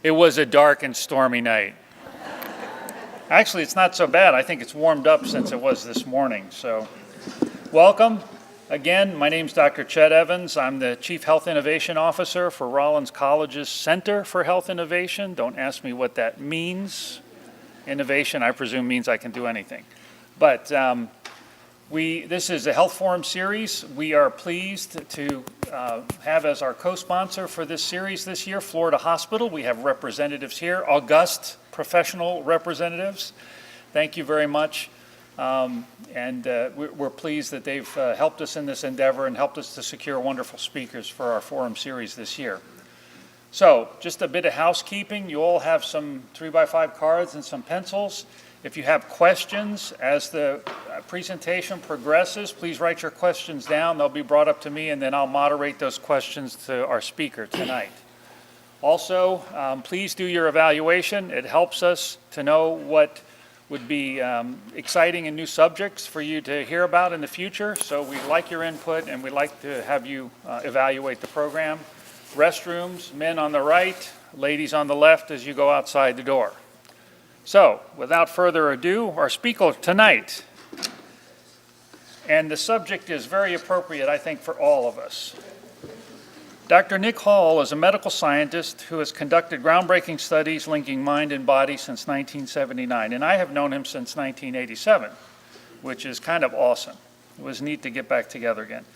It was a dark and stormy night. Actually, it's not so bad. I think it's warmed up since it was this morning. So, welcome. Again, my name's Dr. Chet Evans. I'm the Chief Health Innovation Officer for Rollins College's Center for Health Innovation. Don't ask me what that means. Innovation, I presume, means I can do anything. But this is a Health Forum series. We are pleased to have as our co-sponsor for this series this year, Florida Hospital. We have representatives here, august professional representatives. Thank you very much. We're pleased that they've helped us in this endeavor and helped us to secure wonderful speakers for our forum series this year. So, just a bit of housekeeping. You all have some 3x5 cards and some pencils. If you have questions as the presentation progresses, please write your questions down. They'll be brought up to me, and then I'll moderate those questions to our speaker tonight. Also, please do your evaluation. It helps us to know what would be exciting and new subjects for you to hear about in the future. So we like your input, and we'd like to have you evaluate the program. Restrooms, men on the right, ladies on the left as you go outside the door. So, without further ado, our speaker tonight, and the subject is very appropriate, I think, for all of us. Dr. Nick Hall is a medical scientist who has conducted groundbreaking studies linking mind and body since 1979, and I have known him since 1987, which is kind of awesome. It was neat to get back together again.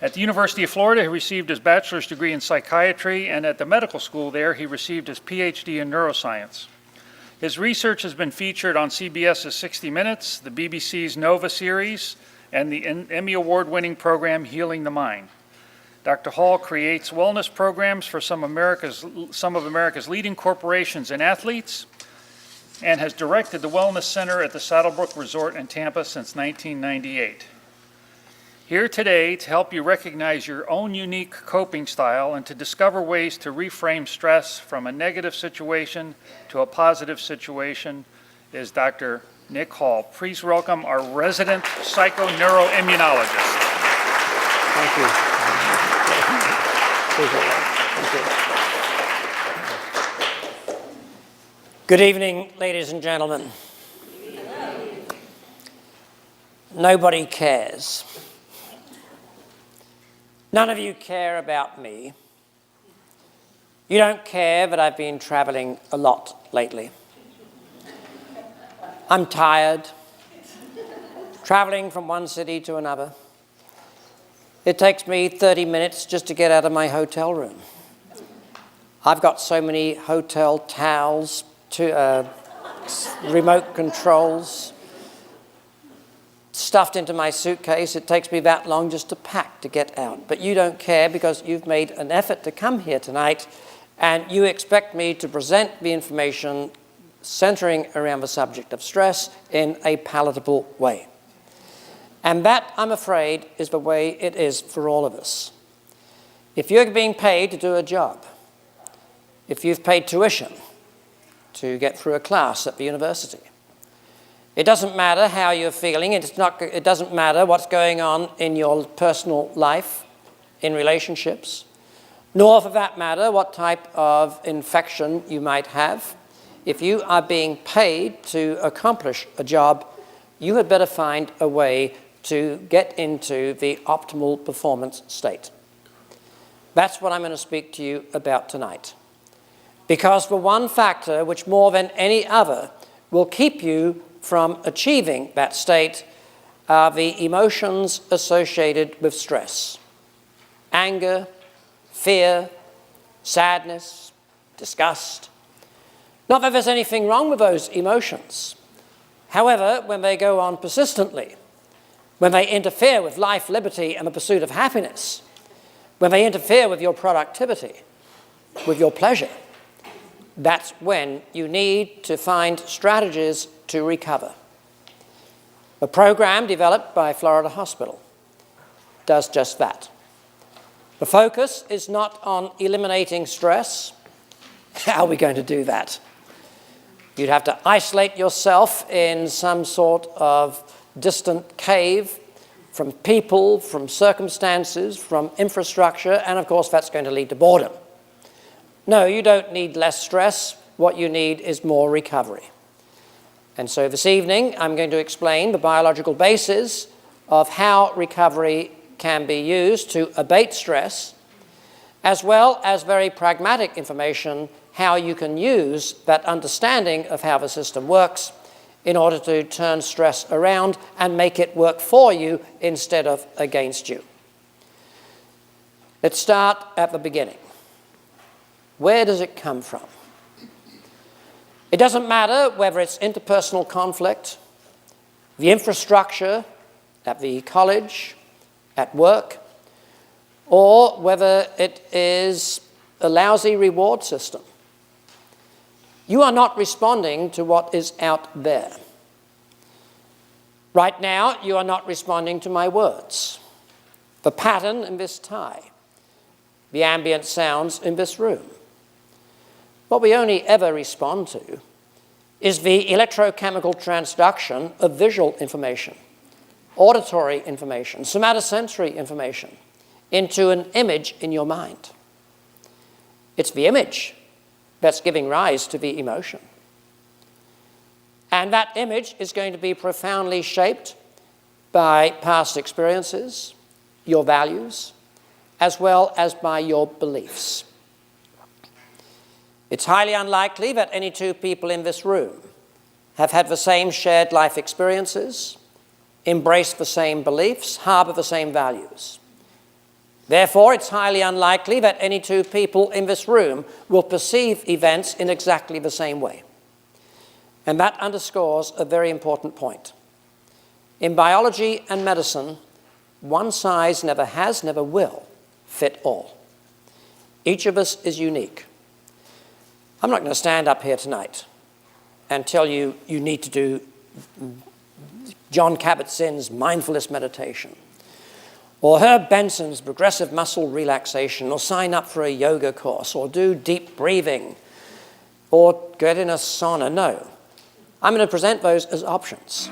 At the University of Florida, he received his bachelor's degree in psychiatry, and at the medical school there, he received his PhD in neuroscience. His research has been featured on CBS's 60 Minutes, the BBC's Nova series, and the Emmy Award-winning program Healing the Mind. Dr. Hall creates wellness programs for some of America's leading corporations and athletes, and has directed the Wellness Center at the Saddlebrook Resort in Tampa since 1998. Here today to help you recognize your own unique coping style and to discover ways to reframe stress from a negative situation to a positive situation is Dr. Nick Hall. Please welcome our resident psychoneuroimmunologist. Thank you. Good evening, ladies and gentlemen. Nobody cares. None of you care about me. You don't care that I've been traveling a lot lately. I'm tired, traveling from one city to another. It takes me 30 minutes just to get out of my hotel room. I've got so many hotel towels, remote controls, stuffed into my suitcase. It takes me that long just to pack to get out. But you don't care because you've made an effort to come here tonight, and you expect me to present the information centering around the subject of stress in a palatable way. And that, I'm afraid, is the way it is for all of us. If you're being paid to do a job, if you've paid tuition to get through a class at the university, it doesn't matter how you're feeling. It doesn't matter what's going on in your personal life, in relationships, nor for that matter what type of infection you might have. If you are being paid to accomplish a job, you had better find a way to get into the optimal performance state. That's what I'm going to speak to you about tonight. Because the one factor which more than any other will keep you from achieving that state are the emotions associated with stress. Anger, fear, sadness, disgust. Not that there's anything wrong with those emotions. However, when they go on persistently, when they interfere with life, liberty, and the pursuit of happiness, when they interfere with your productivity, with your pleasure, that's when you need to find strategies to recover. A program developed by Florida Hospital does just that. The focus is not on eliminating stress. How are we going to do that? You'd have to isolate yourself in some sort of distant cave from people, from circumstances, from infrastructure, and of course that's going to lead to boredom. No, you don't need less stress. What you need is more recovery. And so this evening, I'm going to explain the biological basis of how recovery can be used to abate stress, as well as very pragmatic information how you can use that understanding of how the system works in order to turn stress around and make it work for you instead of against you. Let's start at the beginning. Where does it come from? It doesn't matter whether it's interpersonal conflict, the infrastructure at the college, at work, or whether it is a lousy reward system. You are not responding to what is out there. Right now, you are not responding to my words, the pattern in this tie, the ambient sounds in this room. What we only ever respond to is the electrochemical transduction of visual information, auditory information, somatosensory information into an image in your mind. It's the image that's giving rise to the emotion. And that image is going to be profoundly shaped by past experiences, your values, as well as by your beliefs. It's highly unlikely that any two people in this room have had the same shared life experiences, embraced the same beliefs, harbor the same values. Therefore, it's highly unlikely that any two people in this room will perceive events in exactly the same way. And that underscores a very important point. In biology and medicine, one size never has, never will fit all. Each of us is unique. I'm not going to stand up here tonight and tell you you need to do John Kabat-Zinn's mindfulness meditation, or Herb Benson's progressive muscle relaxation, or sign up for a yoga course, or do deep breathing, or get in a sauna. No. I'm going to present those as options,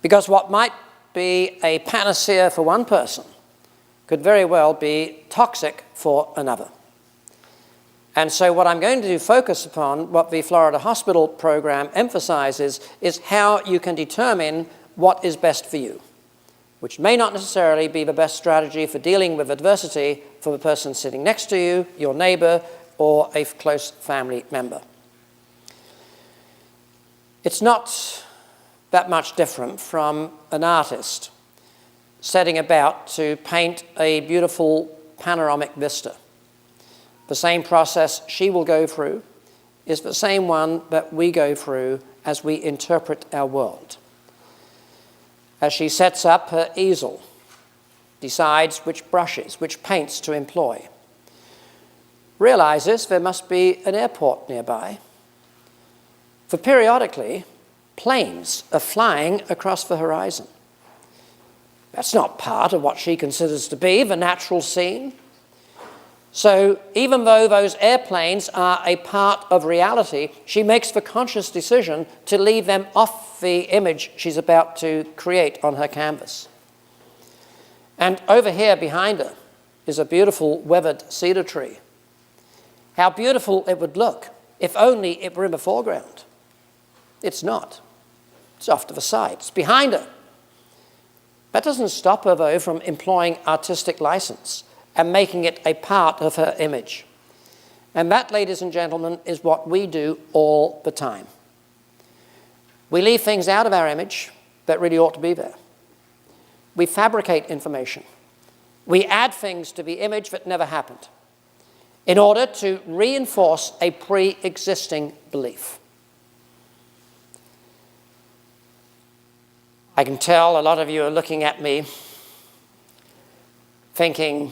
because what might be a panacea for one person could very well be toxic for another. And so what I'm going to focus upon, what the Florida Hospital program emphasizes, is how you can determine what is best for you, which may not necessarily be the best strategy for dealing with adversity for the person sitting next to you, your neighbor, or a close family member. It's not that much different from an artist setting about to paint a beautiful panoramic vista. The same process she will go through is the same one that we go through as we interpret our world. As she sets up her easel, decides which brushes, which paints to employ, realizes there must be an airport nearby, for periodically planes are flying across the horizon. That's not part of what she considers to be the natural scene. So even though those airplanes are a part of reality, she makes the conscious decision to leave them off the image she's about to create on her canvas. And over here behind her is a beautiful weathered cedar tree. How beautiful it would look if only it were in the foreground. It's not. It's off to the side. It's behind her. That doesn't stop her, though, from employing artistic license and making it a part of her image. And that, ladies and gentlemen, is what we do all the time. We leave things out of our image that really ought to be there. We fabricate information. We add things to the image that never happened in order to reinforce a pre-existing belief. I can tell a lot of you are looking at me thinking,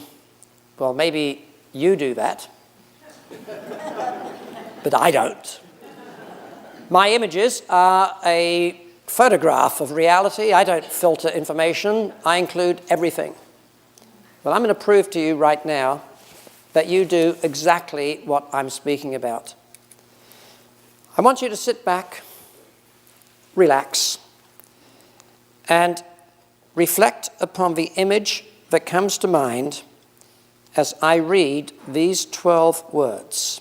well, maybe you do that, but I don't. My images are a photograph of reality. I don't filter information. I include everything. Well, I'm going to prove to you right now that you do exactly what I'm speaking about. I want you to sit back, relax, and reflect upon the image that comes to mind as I read these 12 words.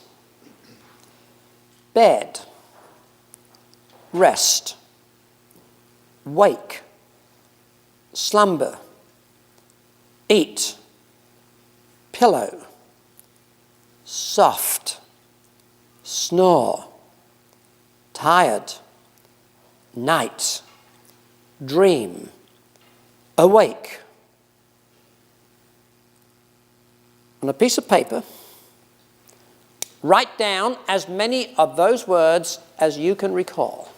bed, rest, wake, slumber, eat, pillow, soft, snore, tired, night, dream, awake. On a piece of paper, write down as many of those words as you can recall.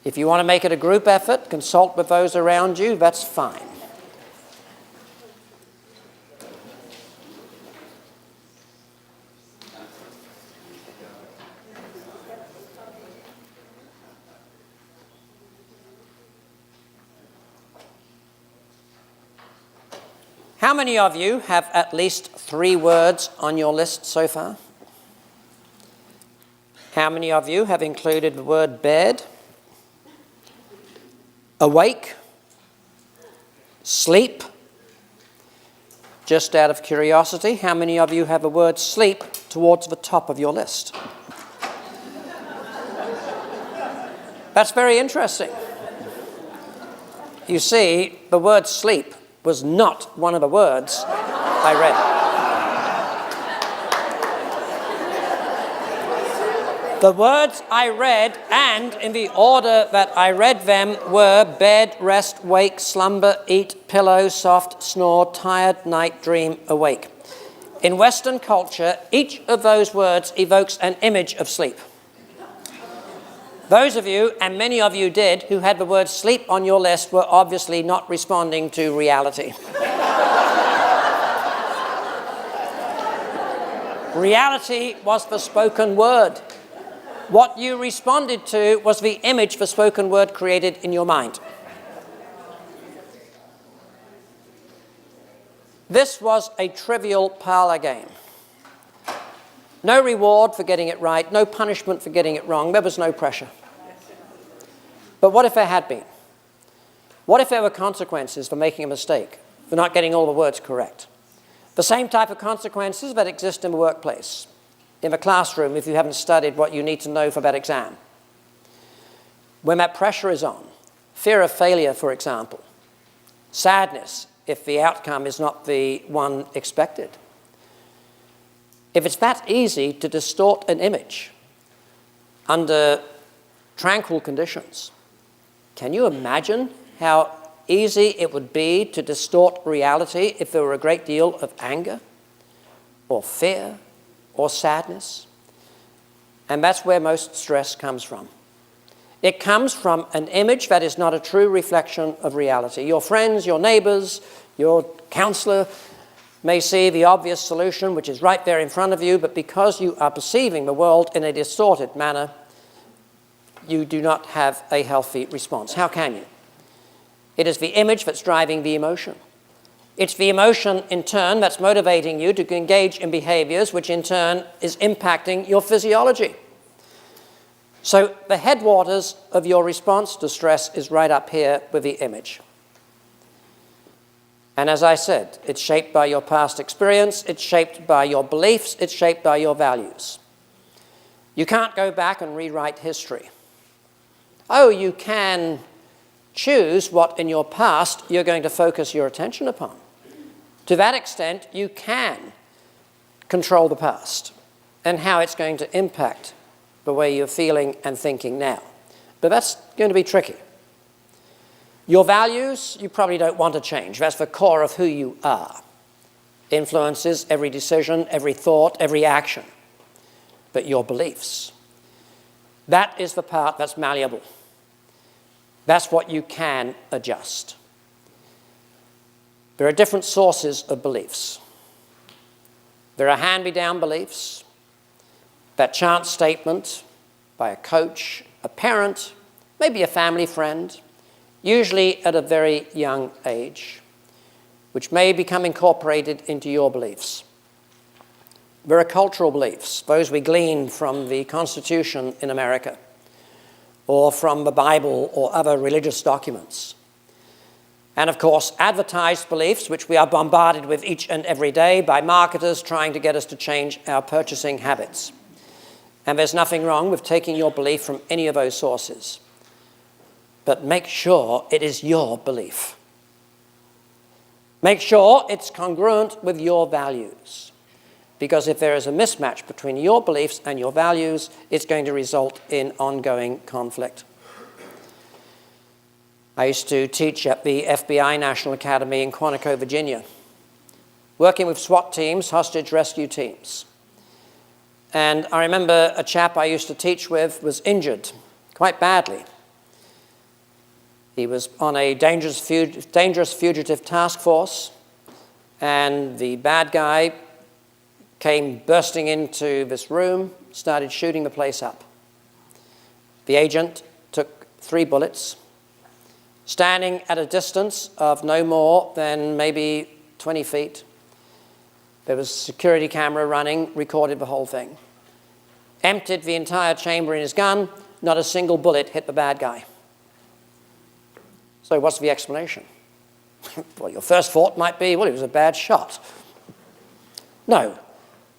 If you want to make it a group effort, consult with those around you, that's fine. How many of you have at least 3 words on your list so far? How many of you have included the word bed, awake, sleep? Just out of curiosity, how many of you have the word sleep towards the top of your list? That's very interesting. You see, the word sleep was not one of the words I read. The words I read, and in the order that I read them, were bed, rest, wake, slumber, eat, pillow, soft, snore, tired, night, dream, awake. In Western culture, each of those words evokes an image of sleep. Those of you, and many of you did, who had the word sleep on your list were obviously not responding to reality. Reality was the spoken word. What you responded to was the image the spoken word created in your mind. This was a trivial parlor game. No reward for getting it right, no punishment for getting it wrong. There was no pressure. But what if there had been? What if there were consequences for making a mistake, for not getting all the words correct? The same type of consequences that exist in the workplace, in the classroom if you haven't studied what you need to know for that exam. When that pressure is on, fear of failure, for example, sadness if the outcome is not the one expected. If it's that easy to distort an image under tranquil conditions, can you imagine how easy it would be to distort reality if there were a great deal of anger or fear or sadness? And that's where most stress comes from. It comes from an image that is not a true reflection of reality. Your friends, your neighbors, your counselor may see the obvious solution, which is right there in front of you, but because you are perceiving the world in a distorted manner, you do not have a healthy response. How can you? It is the image that's driving the emotion. It's the emotion, in turn, that's motivating you to engage in behaviors, which in turn is impacting your physiology. So the headwaters of your response to stress is right up here with the image. And as I said, it's shaped by your past experience, it's shaped by your beliefs, it's shaped by your values. You can't go back and rewrite history. Oh, you can choose what in your past you're going to focus your attention upon. To that extent, you can control the past and how it's going to impact the way you're feeling and thinking now. But that's going to be tricky. Your values, you probably don't want to change. That's the core of who you are. Influences every decision, every thought, every action. But your beliefs, that is the part that's malleable. That's what you can adjust. There are different sources of beliefs. There are hand-me-down beliefs, that chance statement by a coach, a parent, maybe a family friend, usually at a very young age, which may become incorporated into your beliefs. There are cultural beliefs, those we glean from the Constitution in America, or from the Bible or other religious documents. And of course, advertised beliefs, which we are bombarded with each and every day by marketers trying to get us to change our purchasing habits. And there's nothing wrong with taking your belief from any of those sources. But make sure it is your belief. Make sure it's congruent with your values. Because if there is a mismatch between your beliefs and your values, it's going to result in ongoing conflict. I used to teach at the FBI National Academy in Quantico, Virginia, working with SWAT teams, hostage rescue teams. And I remember a chap I used to teach with was injured quite badly. He was on a dangerous fugitive task force, and the bad guy came bursting into this room, started shooting the place up. The agent took 3 bullets, standing at a distance of no more than maybe 20 feet. There was a security camera running, recorded the whole thing. Emptied the entire chamber in his gun, not a single bullet hit the bad guy. So what's the explanation? Well, your first thought might be, well, it was a bad shot. No.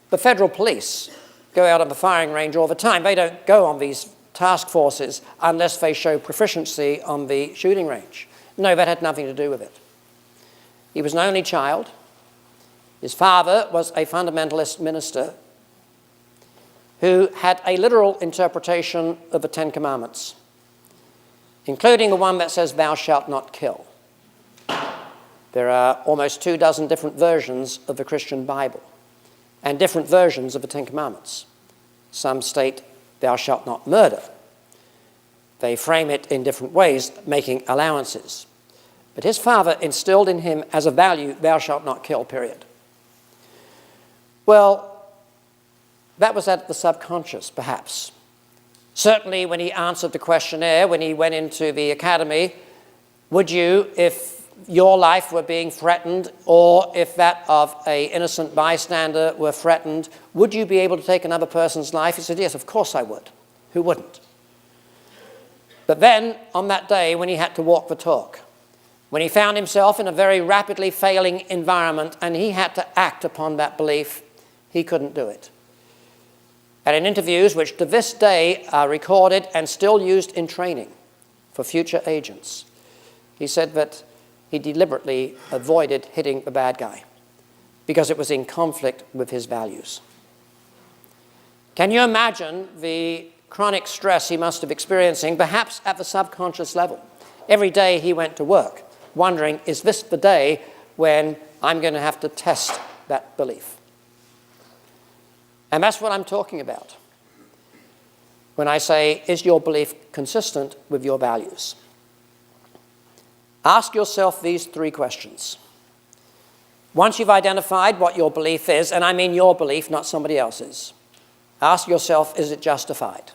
The federal police go out on the firing range all the time. They don't go on these task forces unless they show proficiency on the shooting range. No, that had nothing to do with it. He was an only child. His father was a fundamentalist minister who had a literal interpretation of the 10 Commandments, including the one that says, "Thou shalt not kill." There are almost 24 different versions of the Christian Bible and different versions of the 10 Commandments. Some state, "Thou shalt not murder." They frame it in different ways, making allowances. But his father instilled in him as a value, "Thou shalt not kill," period. Well, that was at the subconscious, perhaps. Certainly when he answered the questionnaire, when he went into the academy, would you, if your life were being threatened or if that of an innocent bystander were threatened, would you be able to take another person's life? He said, yes, of course I would. Who wouldn't? But then, on that day, when he had to walk the talk, when he found himself in a very rapidly failing environment and he had to act upon that belief, he couldn't do it. And in interviews, which to this day are recorded and still used in training for future agents, he said that he deliberately avoided hitting the bad guy because it was in conflict with his values. Can you imagine the chronic stress he must have experiencing, perhaps at the subconscious level? Every day he went to work, wondering, is this the day when I'm going to have to test that belief? And that's what I'm talking about when I say, is your belief consistent with your values? Ask yourself these 3 questions. Once you've identified what your belief is, and I mean your belief, not somebody else's, ask yourself, is it justified?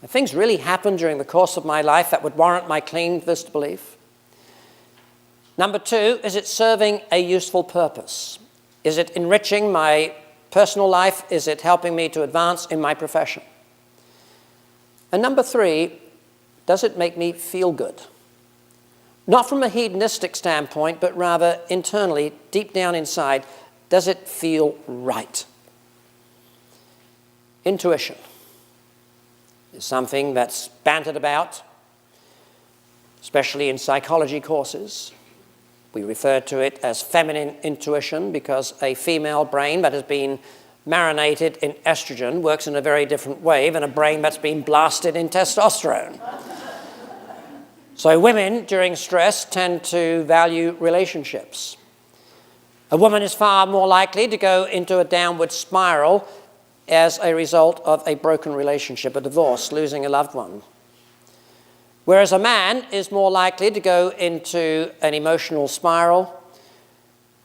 Have things really happened during the course of my life that would warrant my clinging to this belief? Number 2, is it serving a useful purpose? Is it enriching my personal life? Is it helping me to advance in my profession? And number 3, does it make me feel good? Not from a hedonistic standpoint, but rather internally, deep down inside, does it feel right? Intuition is something that's bantered about, especially in psychology courses. We refer to it as feminine intuition because a female brain that has been marinated in estrogen works in a very different way than a brain that's been blasted in testosterone. So women, during stress, tend to value relationships. A woman is far more likely to go into a downward spiral as a result of a broken relationship, a divorce, losing a loved one. Whereas a man is more likely to go into an emotional spiral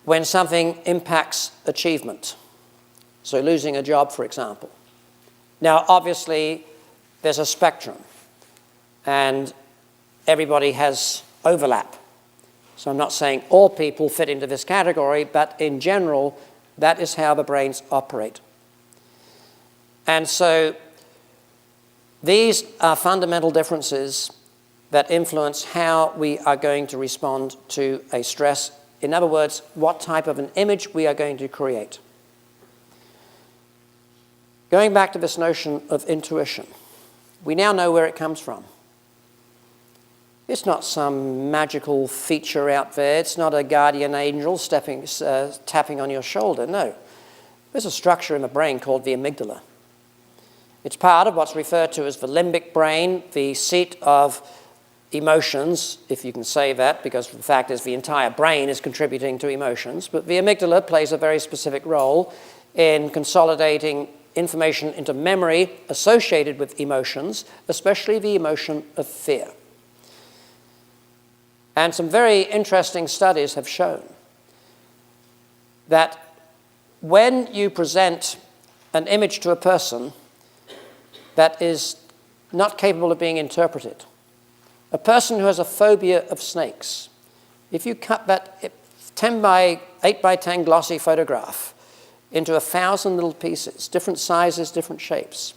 when something impacts achievement. So losing a job, for example. Now, obviously, there's a spectrum, and everybody has overlap. So I'm not saying all people fit into this category, but in general, that is how the brains operate. And so these are fundamental differences that influence how we are going to respond to a stress. In other words, what type of an image we are going to create. Going back to this notion of intuition, we now know where it comes from. It's not some magical feature out there. It's not a guardian angel tapping on your shoulder. No. There's a structure in the brain called the amygdala. It's part of what's referred to as the limbic brain, the seat of emotions, if you can say that, because the fact is the entire brain is contributing to emotions. But the amygdala plays a very specific role in consolidating information into memory associated with emotions, especially the emotion of fear. And some very interesting studies have shown that when you present an image to a person that is not capable of being interpreted, a person who has a phobia of snakes, if you cut that 10 by 8 by 10 glossy photograph into 1,000 little pieces, different sizes, different shapes,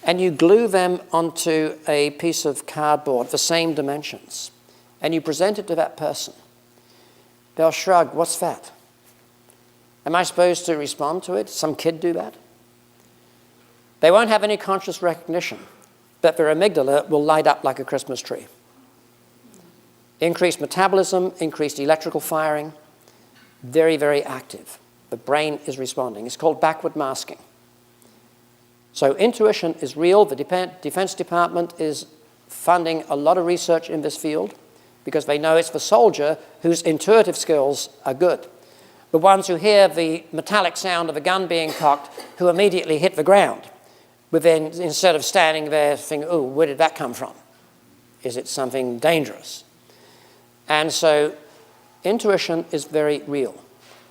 and you glue them onto a piece of cardboard, the same dimensions, and you present it to that person, they'll shrug, "What's that? Am I supposed to respond to it? Some kid do that?" They won't have any conscious recognition, but their amygdala will light up like a Christmas tree. Increased metabolism, increased electrical firing, very, very active. The brain is responding. It's called backward masking. So intuition is real. The Defense Department is funding a lot of research in this field because they know it's the soldier whose intuitive skills are good. The ones who hear the metallic sound of a gun being cocked who immediately hit the ground instead of standing there thinking, "Oh, where did that come from? Is it something dangerous?" And so intuition is very real.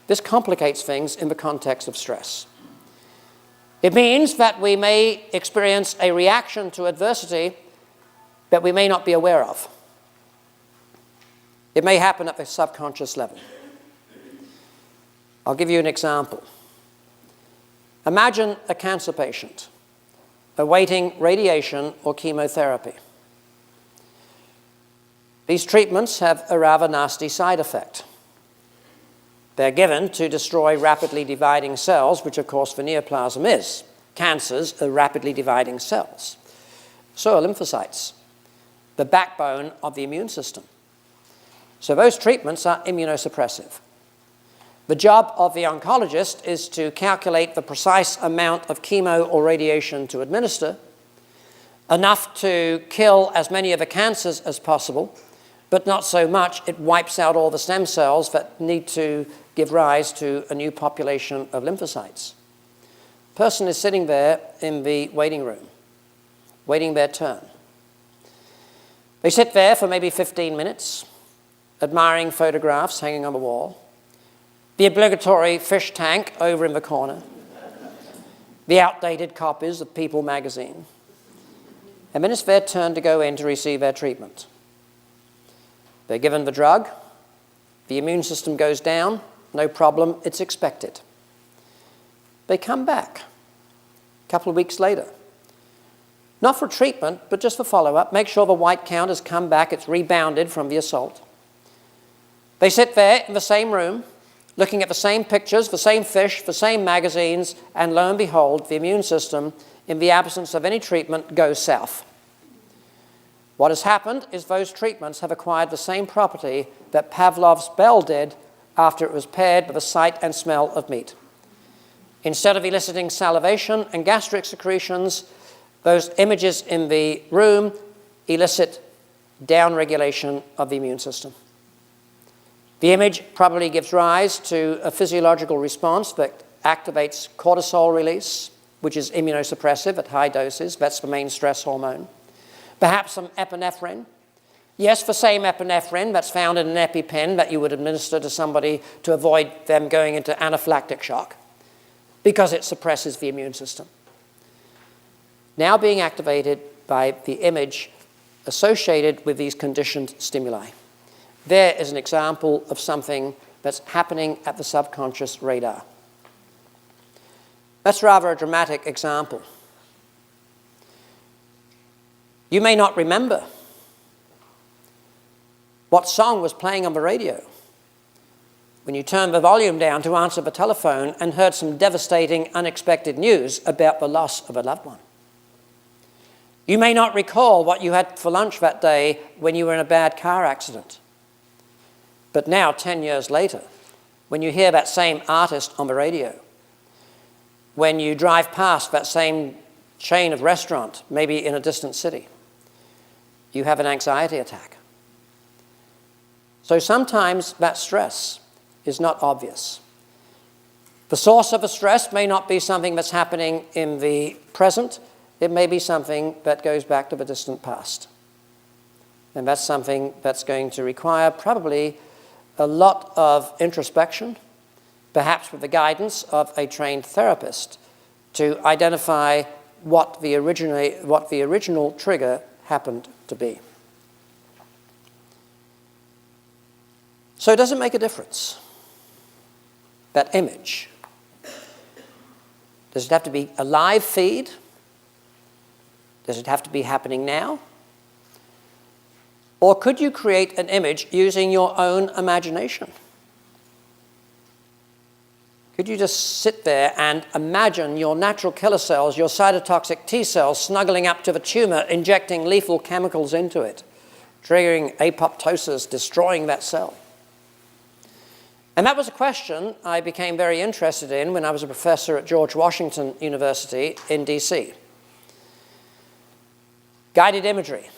This complicates things in the context of stress. It means that we may experience a reaction to adversity that we may not be aware of. It may happen at the subconscious level. I'll give you an example. Imagine a cancer patient awaiting radiation or chemotherapy. These treatments have a rather nasty side effect. They're given to destroy rapidly dividing cells, which of course the neoplasm is. Cancers are rapidly dividing cells. So are lymphocytes, the backbone of the immune system. So those treatments are immunosuppressive. The job of the oncologist is to calculate the precise amount of chemo or radiation to administer, enough to kill as many of the cancers as possible, but not so much it wipes out all the stem cells that need to give rise to a new population of lymphocytes. The person is sitting there in the waiting room, waiting their turn. They sit there for maybe 15 minutes, admiring photographs hanging on the wall, the obligatory fish tank over in the corner, the outdated copies of People magazine, and then it's their turn to go in to receive their treatment. They're given the drug, the immune system goes down, no problem, it's expected. They come back a couple of weeks later. Not for treatment, but just for follow-up. Make sure the white count has come back, it's rebounded from the assault. They sit there in the same room, looking at the same pictures, the same fish, the same magazines, and lo and behold, the immune system, in the absence of any treatment, goes south. What has happened is those treatments have acquired the same property that Pavlov's bell did after it was paired with the sight and smell of meat. Instead of eliciting salivation and gastric secretions, those images in the room elicit downregulation of the immune system. The image probably gives rise to a physiological response that activates cortisol release, which is immunosuppressive at high doses. That's the main stress hormone. Perhaps some epinephrine. Yes, the same epinephrine that's found in an EpiPen that you would administer to somebody to avoid them going into anaphylactic shock, because it suppresses the immune system. Now being activated by the image associated with these conditioned stimuli. There is an example of something that's happening at the subconscious radar. That's rather a dramatic example. You may not remember what song was playing on the radio, when you turned the volume down to answer the telephone and heard some devastating, unexpected news about the loss of a loved one. You may not recall what you had for lunch that day when you were in a bad car accident. But now, 10 years later, when you hear that same artist on the radio, when you drive past that same chain of restaurant, maybe in a distant city, you have an anxiety attack. So sometimes that stress is not obvious. The source of the stress may not be something that's happening in the present. It may be something that goes back to the distant past. And that's something that's going to require probably a lot of introspection, perhaps with the guidance of a trained therapist, to identify what the original trigger happened to be. So does it make a difference? That image. Does it have to be a live feed? Does it have to be happening now? Or could you create an image using your own imagination? Could you just sit there and imagine your natural killer cells, your cytotoxic T cells, snuggling up to the tumor, injecting lethal chemicals into it, triggering apoptosis, destroying that cell? And that was a question I became very interested in when I was a professor at George Washington University in DC. Guided imagery.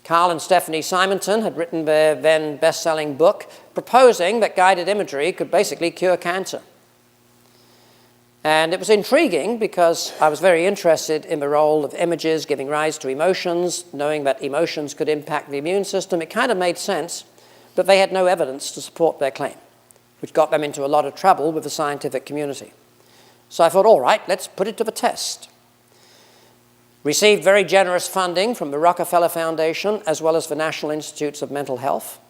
Carl and Stephanie Simonton had written their then best-selling book proposing that guided imagery could basically cure cancer. And it was intriguing because I was very interested in the role of images giving rise to emotions, knowing that emotions could impact the immune system. It kind of made sense, but they had no evidence to support their claim, which got them into a lot of trouble with the scientific community. So I thought, all right, let's put it to the test. Received very generous funding from the Rockefeller Foundation as well as the National Institutes of Mental Health.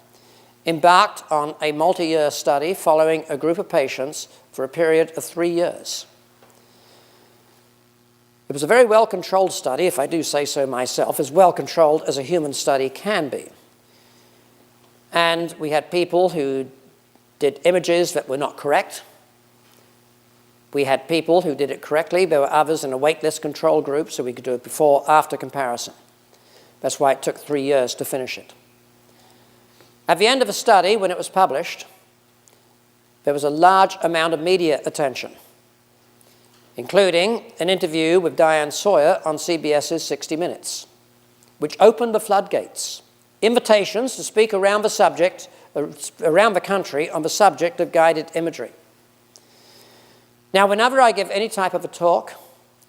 Embarked on a multi-year study following a group of patients for a period of 3 years. It was a very well-controlled study, if I do say so myself, as well-controlled as a human study can be. And we had people who did images that were not correct. We had people who did it correctly. There were others in a waitlist control group, so we could do a before-after comparison. That's why it took 3 years to finish it. At the end of the study, when it was published, there was a large amount of media attention, including an interview with Diane Sawyer on CBS's 60 Minutes, which opened the floodgates. Invitations to speak around the country on the subject of guided imagery. Now, whenever I give any type of a talk,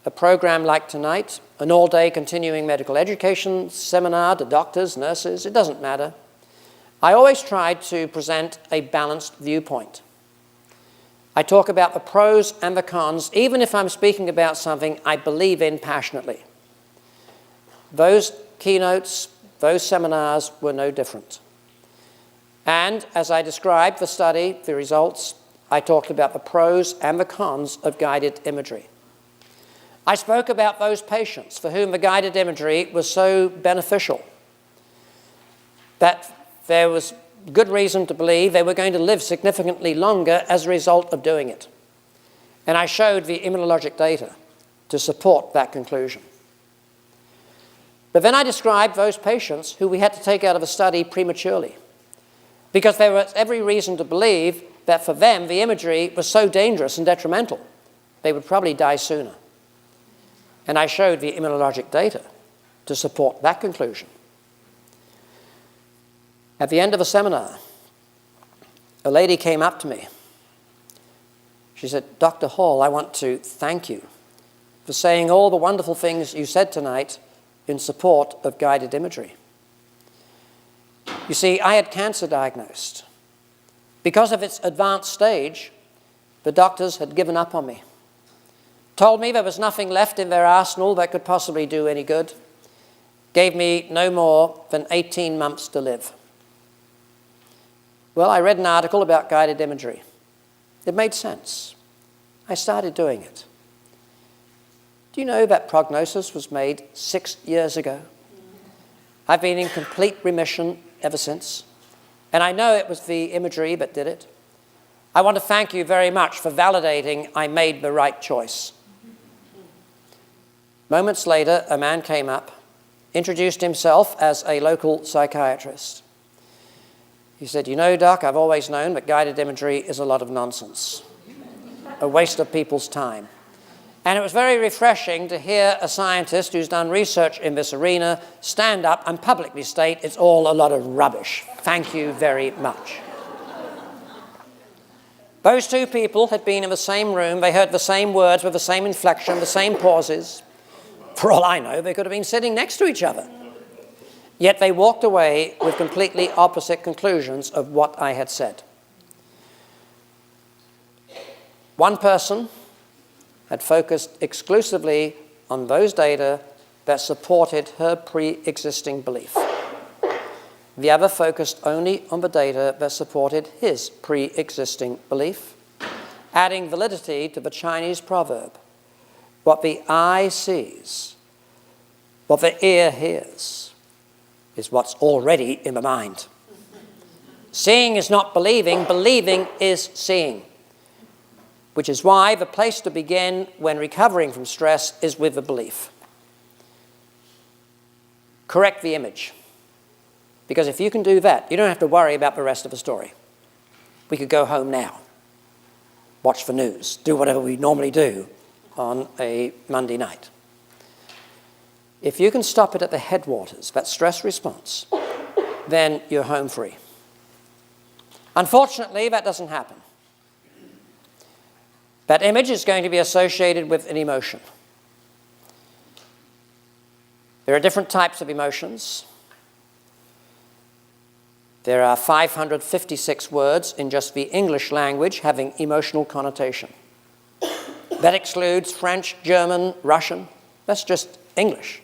a program like tonight, an all-day continuing medical education seminar to doctors, nurses, it doesn't matter, I always try to present a balanced viewpoint. I talk about the pros and the cons, even if I'm speaking about something I believe in passionately. Those keynotes, those seminars were no different. And as I described the study, the results, I talked about the pros and the cons of guided imagery. I spoke about those patients for whom the guided imagery was so beneficial that there was good reason to believe they were going to live significantly longer as a result of doing it. And I showed the immunologic data to support that conclusion. But then I described those patients who we had to take out of the study prematurely, because there was every reason to believe that for them the imagery was so dangerous and detrimental, they would probably die sooner. And I showed the immunologic data to support that conclusion. At the end of a seminar, a lady came up to me. She said, "Dr. Hall, I want to thank you for saying all the wonderful things you said tonight in support of guided imagery. You see, I had cancer diagnosed. Because of its advanced stage, the doctors had given up on me. Told me there was nothing left in their arsenal that could possibly do any good. Gave me no more than 18 months to live." Well, I read an article about guided imagery. It made sense. I started doing it. Do you know that prognosis was made 6 years ago? I've been in complete remission ever since. And I know it was the imagery that did it. I want to thank you very much for validating I made the right choice. Moments later, a man came up, introduced himself as a local psychiatrist. He said, you know, Doc, I've always known that guided imagery is a lot of nonsense, a waste of people's time. And it was very refreshing to hear a scientist who's done research in this arena stand up and publicly state it's all a lot of rubbish. Thank you very much. Those two people had been in the same room. They heard the same words with the same inflection, the same pauses. For all I know, they could have been sitting next to each other. Yet they walked away with completely opposite conclusions of what I had said. One person had focused exclusively on those data that supported her pre-existing belief. The other focused only on the data that supported his pre-existing belief, adding validity to the Chinese proverb, what the eye sees, what the ear hears, is what's already in the mind. Seeing is not believing, believing is seeing. Which is why the place to begin when recovering from stress is with the belief. Correct the image. Because if you can do that, you don't have to worry about the rest of the story. We could go home now, watch the news, do whatever we normally do on a Monday night. If you can stop it at the headwaters, that stress response, then you're home free. Unfortunately, that doesn't happen. That image is going to be associated with an emotion. There are different types of emotions. There are 556 words in just the English language having emotional connotation. That excludes French, German, Russian. That's just English.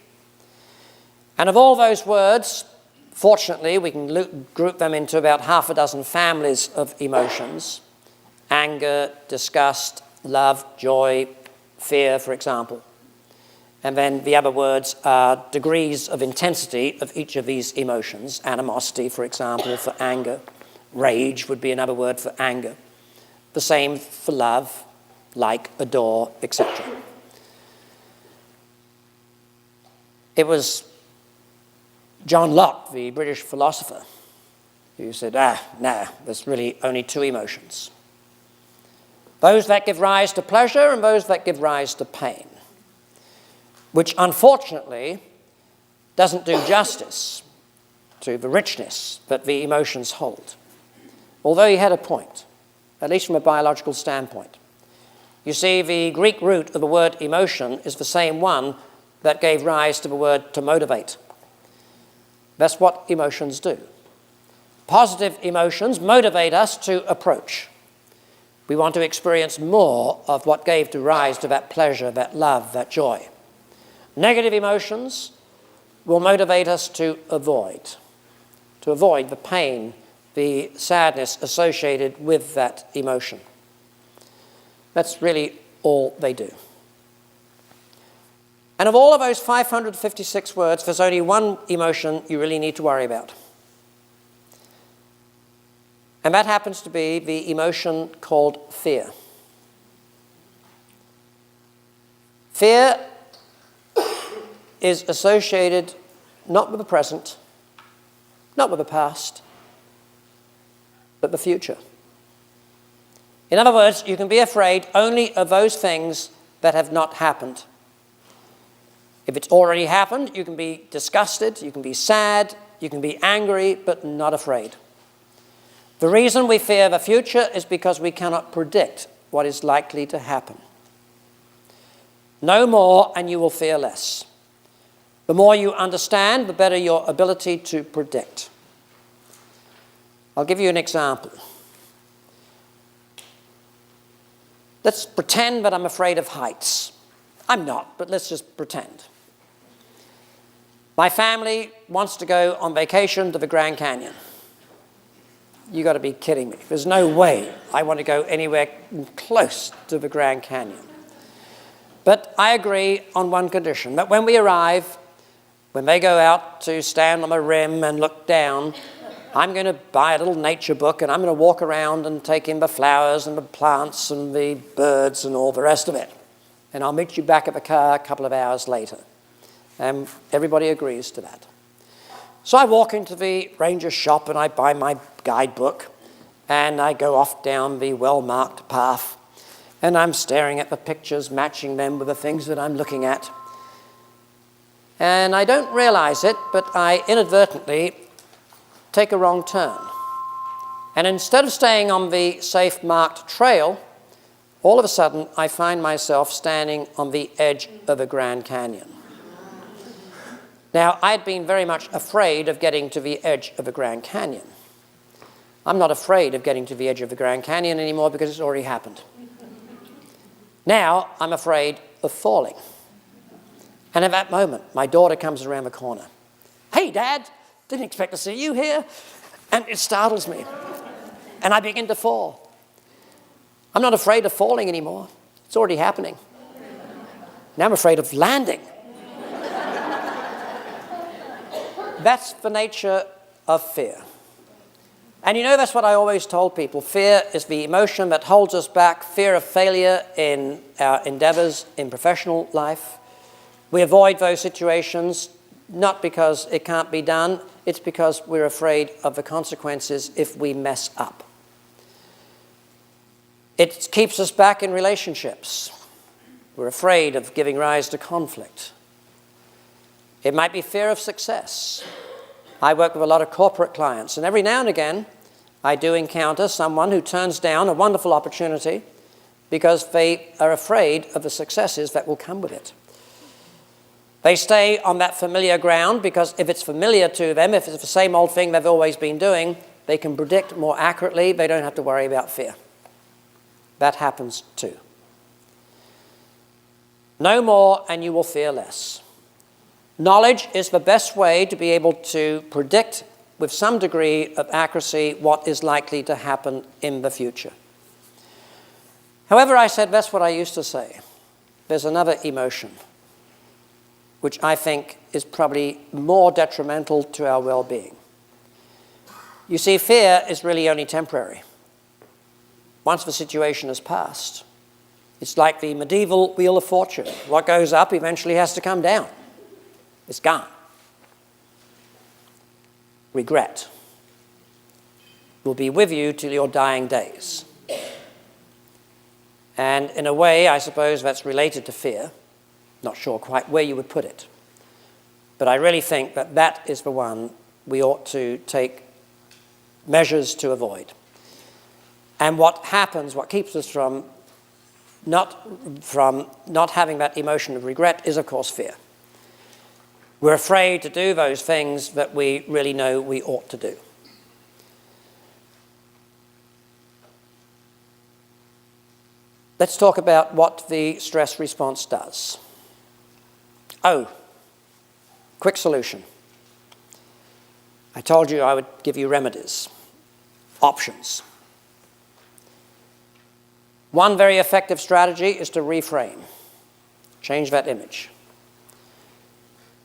And of all those words, fortunately, we can group them into about half a dozen families of emotions. Anger, disgust, love, joy, fear, for example. And then the other words are degrees of intensity of each of these emotions. Animosity, for example, for anger. Rage would be another word for anger. The same for love, like, adore, etc. It was John Locke, the British philosopher, who said, no, there's really only two emotions. Those that give rise to pleasure and those that give rise to pain, which unfortunately doesn't do justice to the richness that the emotions hold. Although he had a point, at least from a biological standpoint. You see, the Greek root of the word emotion is the same one that gave rise to the word to motivate. That's what emotions do. Positive emotions motivate us to approach. We want to experience more of what gave rise to that pleasure, that love, that joy. Negative emotions will motivate us to avoid the pain, the sadness associated with that emotion. That's really all they do. And of all of those 556 words, there's only one emotion you really need to worry about. And that happens to be the emotion called fear. Fear is associated not with the present, not with the past, but the future. In other words, you can be afraid only of those things that have not happened. If it's already happened, you can be disgusted, you can be sad, you can be angry, but not afraid. The reason we fear the future is because we cannot predict what is likely to happen. Know more and you will fear less. The more you understand, the better your ability to predict. I'll give you an example. Let's pretend that I'm afraid of heights. I'm not, but let's just pretend. My family wants to go on vacation to the Grand Canyon. You got to be kidding me. There's no way I want to go anywhere close to the Grand Canyon. But I agree on one condition, that when we arrive, when they go out to stand on the rim and look down, I'm going to buy a little nature book and I'm going to walk around and take in the flowers and the plants and the birds and all the rest of it. And I'll meet you back at the car a couple of hours later. And everybody agrees to that. So I walk into the ranger shop and I buy my guidebook and I go off down the well-marked path and I'm staring at the pictures, matching them with the things that I'm looking at. And I don't realize it, but I inadvertently take a wrong turn. And instead of staying on the safe marked trail, all of a sudden I find myself standing on the edge of a Grand Canyon. Now, I'd been very much afraid of getting to the edge of a Grand Canyon. I'm not afraid of getting to the edge of the Grand Canyon anymore because it's already happened. Now, I'm afraid of falling. And at that moment, my daughter comes around the corner. "Hey, Dad, didn't expect to see you here." And it startles me. And I begin to fall. I'm not afraid of falling anymore. It's already happening. Now I'm afraid of landing. That's the nature of fear. And you know, that's what I always told people. Fear is the emotion that holds us back. Fear of failure in our endeavors in professional life. We avoid those situations not because it can't be done, it's because we're afraid of the consequences if we mess up. It keeps us back in relationships. We're afraid of giving rise to conflict. It might be fear of success. I work with a lot of corporate clients, and every now and again, I do encounter someone who turns down a wonderful opportunity because they are afraid of the successes that will come with it. They stay on that familiar ground because if it's familiar to them, if it's the same old thing they've always been doing, they can predict more accurately. They don't have to worry about fear. That happens too. Know more and you will fear less. Knowledge is the best way to be able to predict with some degree of accuracy what is likely to happen in the future. However, I said that's what I used to say. There's another emotion which I think is probably more detrimental to our well-being. You see, fear is really only temporary. Once the situation has passed, it's like the medieval wheel of fortune. What goes up eventually has to come down. It's gone. Regret will be with you till your dying days. And in a way, I suppose that's related to fear. Not sure quite where you would put it. But I really think that that is the one we ought to take measures to avoid. And what happens, what keeps us from not having that emotion of regret is, of course, fear. We're afraid to do those things that we really know we ought to do. Let's talk about what the stress response does. Oh, quick solution. I told you I would give you remedies, options. One very effective strategy is to reframe. Change that image.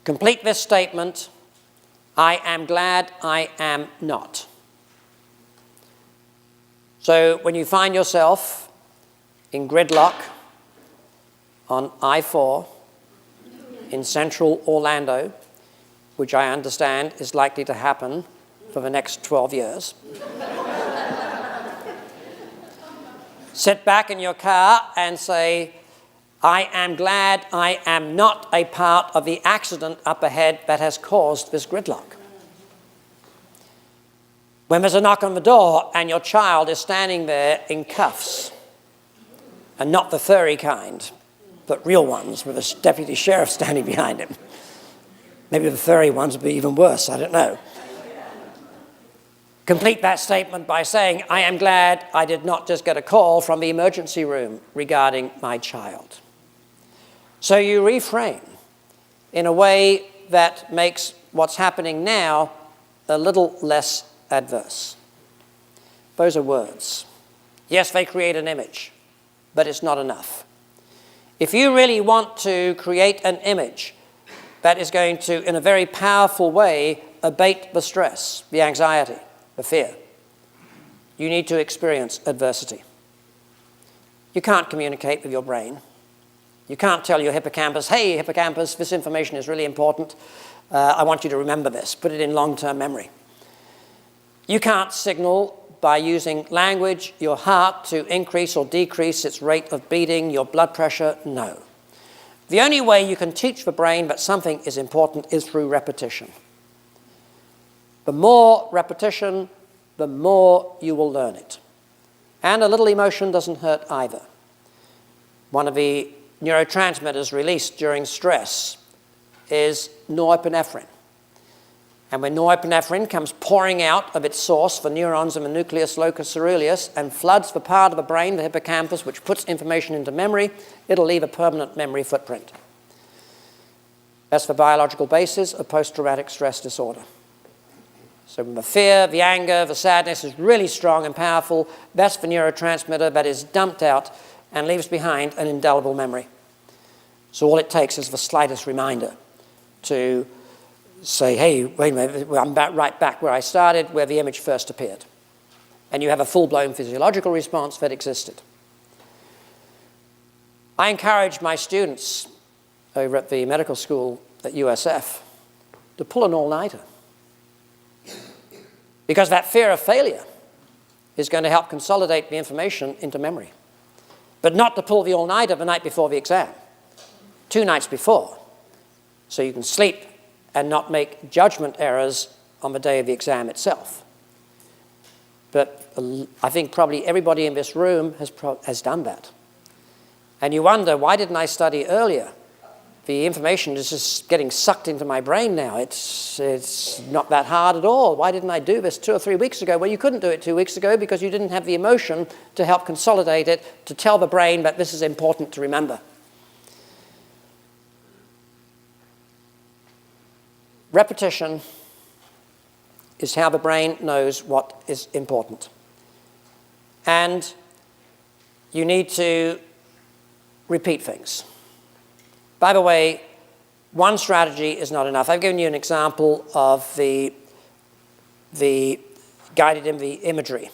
Complete this statement: I am glad I am not. So when you find yourself in gridlock on I-4 in central Orlando, which I understand is likely to happen for the next 12 years, sit back in your car and say, I am glad I am not a part of the accident up ahead that has caused this gridlock. When there's a knock on the door and your child is standing there in cuffs, and not the furry kind, but real ones with a deputy sheriff standing behind him. Maybe the furry ones would be even worse, I don't know. Complete that statement by saying, I am glad I did not just get a call from the emergency room regarding my child. So you reframe in a way that makes what's happening now a little less adverse. Those are words. Yes, they create an image, but it's not enough. If you really want to create an image that is going to, in a very powerful way, abate the stress, the anxiety, the fear. You need to experience adversity. You can't communicate with your brain. You can't tell your hippocampus, hey, hippocampus, this information is really important. I want you to remember this. Put it in long-term memory. You can't signal by using language your heart to increase or decrease its rate of beating, your blood pressure. No. The only way you can teach the brain that something is important is through repetition. The more repetition, the more you will learn it. And a little emotion doesn't hurt either. One of the neurotransmitters released during stress is norepinephrine. And when norepinephrine comes pouring out of its source, the neurons in the nucleus locus ceruleus, and floods the part of the brain, the hippocampus, which puts information into memory, it'll leave a permanent memory footprint. That's the biological basis of post-traumatic stress disorder. So when the fear, the anger, the sadness is really strong and powerful, that's the neurotransmitter that is dumped out and leaves behind an indelible memory. So all it takes is the slightest reminder to say, hey, wait a minute, I'm right back where I started, where the image first appeared. And you have a full-blown physiological response that existed. I encourage my students over at the medical school at USF to pull an all-nighter. Because that fear of failure is going to help consolidate the information into memory. But not to pull the all-nighter the night before the exam, 2 nights before, so you can sleep and not make judgment errors on the day of the exam itself. But I think probably everybody in this room has done that. And you wonder, why didn't I study earlier? The information is just getting sucked into my brain now. It's not that hard at all. Why didn't I do this 2 or 3 weeks ago? Well, you couldn't do it 2 weeks ago because you didn't have the emotion to help consolidate it, to tell the brain that this is important to remember. Repetition is how the brain knows what is important. And you need to repeat things. By the way, one strategy is not enough. I've given you an example of the guided imagery.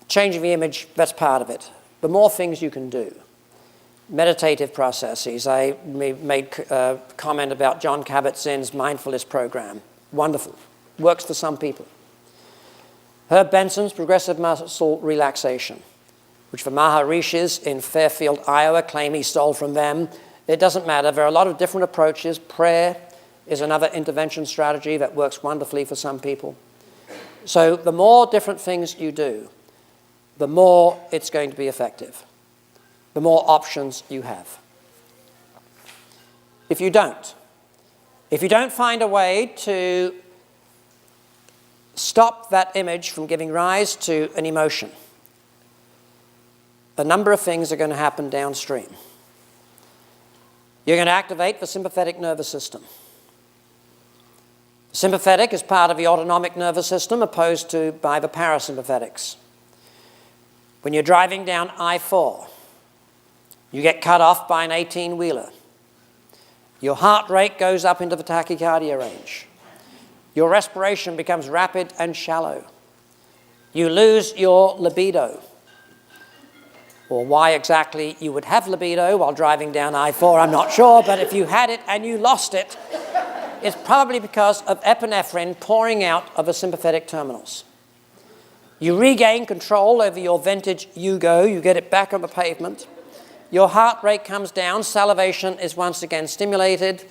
Changing the image, that's part of it. The more things you can do. Meditative processes. I made a comment about John Kabat-Zinn's mindfulness program. Wonderful. Works for some people. Herb Benson's progressive muscle relaxation, which the Maharishis in Fairfield, Iowa, claim he stole from them. It doesn't matter. There are a lot of different approaches. Prayer is another intervention strategy that works wonderfully for some people. So the more different things you do, the more it's going to be effective. The more options you have. If you don't find a way to stop that image from giving rise to an emotion, a number of things are going to happen downstream. You're going to activate the sympathetic nervous system. Sympathetic is part of the autonomic nervous system opposed to by the parasympathetics. When you're driving down I-4, you get cut off by an 18-wheeler. Your heart rate goes up into the tachycardia range. Your respiration becomes rapid and shallow. You lose your libido. Or why exactly you would have libido while driving down I-4, I'm not sure, but if you had it and you lost it, it's probably because of epinephrine pouring out of the sympathetic terminals. You regain control over your vintage Yugo, you get it back on the pavement. Your heart rate comes down, salivation is once again stimulated,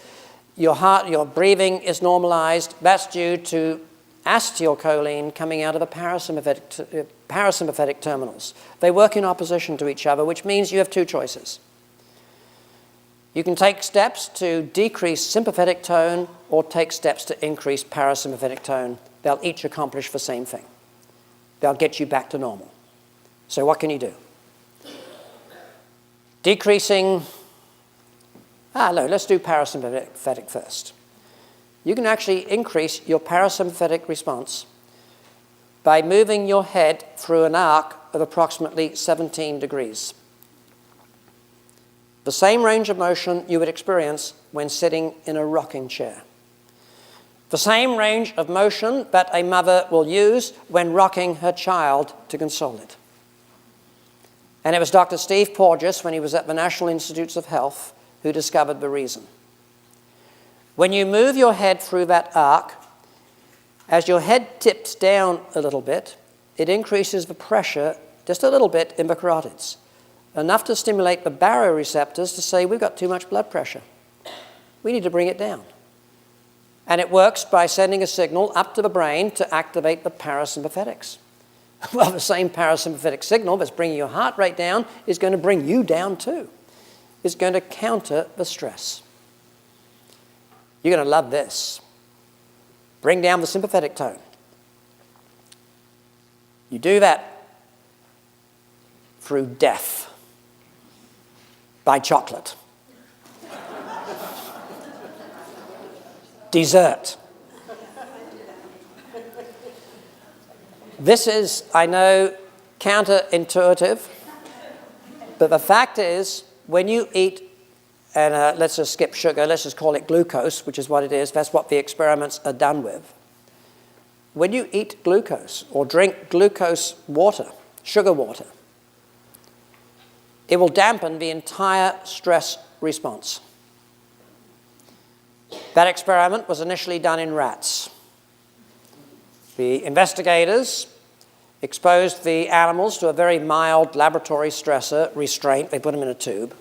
your breathing is normalized. That's due to acetylcholine coming out of the parasympathetic terminals. They work in opposition to each other, which means you have 2 choices. You can take steps to decrease sympathetic tone or take steps to increase parasympathetic tone. They'll each accomplish the same thing. They'll get you back to normal. So what can you do? Decreasing, let's do parasympathetic first. You can actually increase your parasympathetic response by moving your head through an arc of approximately 17 degrees. The same range of motion you would experience when sitting in a rocking chair. The same range of motion that a mother will use when rocking her child to console it. And it was Dr. Steve Porges, when he was at the National Institutes of Health, who discovered the reason. When you move your head through that arc, as your head tips down a little bit, it increases the pressure just a little bit in the carotids, enough to stimulate the baroreceptors to say, we've got too much blood pressure. We need to bring it down. And it works by sending a signal up to the brain to activate the parasympathetics. Well, the same parasympathetic signal that's bringing your heart rate down is going to bring you down too. It's going to counter the stress. You're going to love this. Bring down the sympathetic tone. You do that through death by chocolate. Dessert. This is, I know, counterintuitive, but the fact is, when you eat, and let's just skip sugar, let's just call it glucose, which is what it is, that's what the experiments are done with. When you eat glucose or drink glucose water, sugar water, it will dampen the entire stress response. That experiment was initially done in rats. The investigators exposed the animals to a very mild laboratory stressor, restraint. They put them in a tube.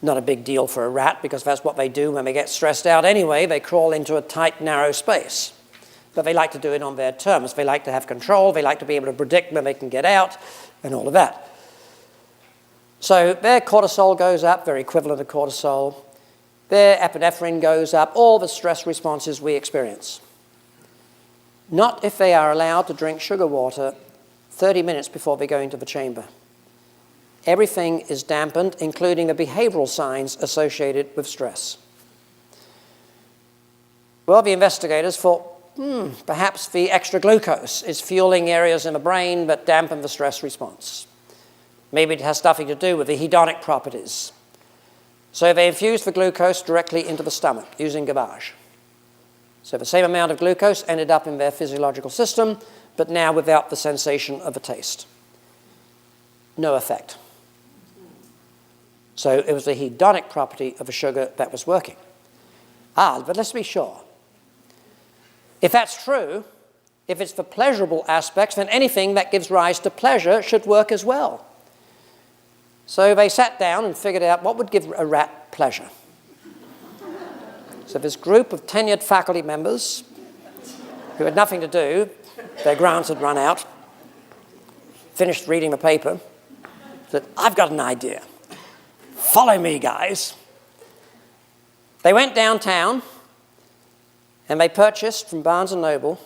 Not a big deal for a rat, because that's what they do when they get stressed out anyway. They crawl into a tight, narrow space. But they like to do it on their terms. They like to have control. They like to be able to predict when they can get out and all of that. So their cortisol goes up, their equivalent of cortisol. Their epinephrine goes up, all the stress responses we experience. Not if they are allowed to drink sugar water 30 minutes before they go into the chamber. Everything is dampened, including the behavioral signs associated with stress. Well, the investigators thought, perhaps the extra glucose is fueling areas in the brain that dampen the stress response. Maybe it has something to do with the hedonic properties. So they infused the glucose directly into the stomach using gavage. So the same amount of glucose ended up in their physiological system, but now without the sensation of a taste. No effect. So it was the hedonic property of a sugar that was working. But let's be sure. If that's true, if it's the pleasurable aspects, then anything that gives rise to pleasure should work as well. So they sat down and figured out what would give a rat pleasure. So this group of tenured faculty members who had nothing to do, their grants had run out, finished reading the paper, said, I've got an idea. Follow me, guys. They went downtown and they purchased from Barnes & Noble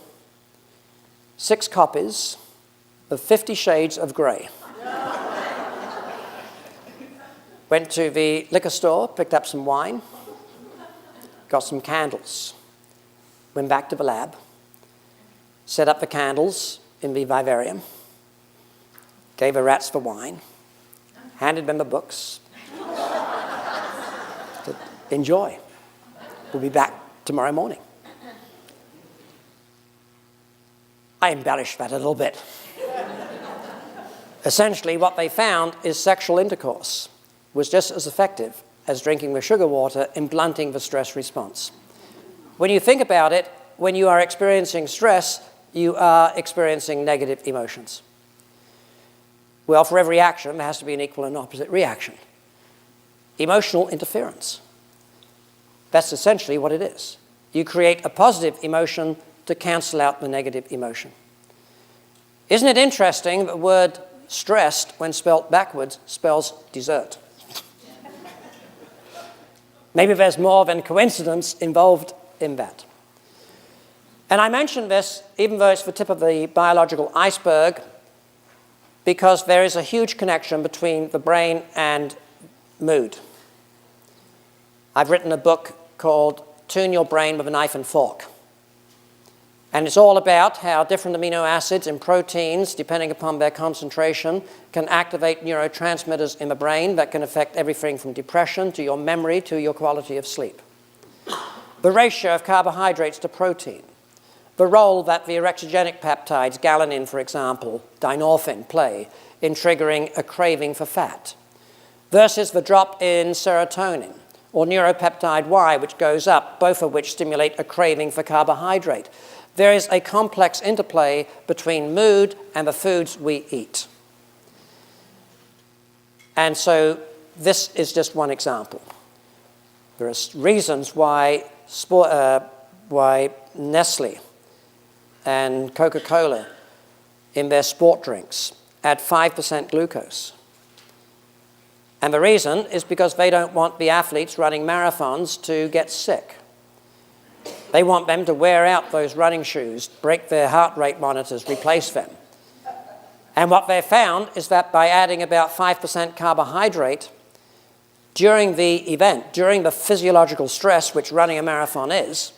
6 copies of 50 Shades of Grey. Went to the liquor store, picked up some wine, got some candles, went back to the lab, set up the candles in the vivarium, gave the rats the wine, handed them the books, said, enjoy. We'll be back tomorrow morning. I embellished that a little bit. Essentially, what they found is sexual intercourse was just as effective as drinking the sugar water in blunting the stress response. When you think about it, when you are experiencing stress, you are experiencing negative emotions. Well, for every action, there has to be an equal and opposite reaction. Emotional interference. That's essentially what it is. You create a positive emotion to cancel out the negative emotion. Isn't it interesting that the word stressed, when spelt backwards, spells dessert? Maybe there's more than coincidence involved in that. And I mention this, even though it's the tip of the biological iceberg, because there is a huge connection between the brain and mood. I've written a book called Tune Your Brain with a Knife and Fork. And it's all about how different amino acids and proteins, depending upon their concentration, can activate neurotransmitters in the brain that can affect everything from depression to your memory to your quality of sleep. the ratio of carbohydrates to protein, the role that the orexigenic peptides, galanin, for example, dynorphin, play in triggering a craving for fat, versus the drop in serotonin or neuropeptide Y, which goes up, both of which stimulate a craving for carbohydrate. There is a complex interplay between mood and the foods we eat. And so this is just one example. There are reasons why Nestle and Coca-Cola in their sport drinks add 5% glucose. And the reason is because they don't want the athletes running marathons to get sick. They want them to wear out those running shoes, break their heart rate monitors, replace them. And what they found is that by adding about 5% carbohydrate during the event, during the physiological stress which running a marathon is,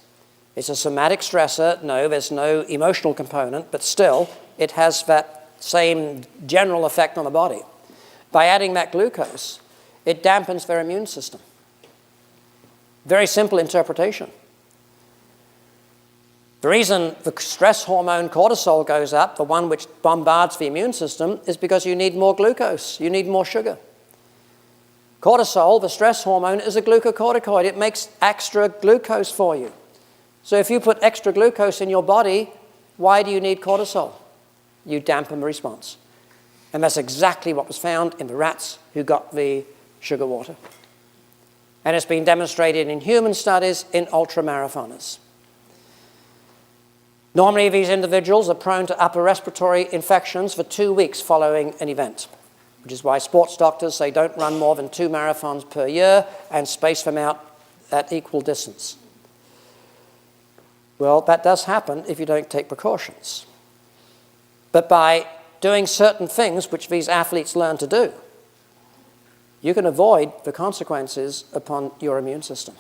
it's a somatic stressor. No, there's no emotional component, but still, it has that same general effect on the body. By adding that glucose, it dampens their immune system. Very simple interpretation. The reason the stress hormone cortisol goes up, the one which bombards the immune system, is because you need more glucose, you need more sugar. Cortisol, the stress hormone, is a glucocorticoid. It makes extra glucose for you. So if you put extra glucose in your body, why do you need cortisol? You dampen the response. And that's exactly what was found in the rats who got the sugar water. And it's been demonstrated in human studies in ultramarathoners. Normally, these individuals are prone to upper respiratory infections for 2 weeks following an event, which is why sports doctors say don't run more than 2 marathons per year and space them out at equal distance. Well, that does happen if you don't take precautions. But by doing certain things which these athletes learn to do, you can avoid the consequences upon your immune system.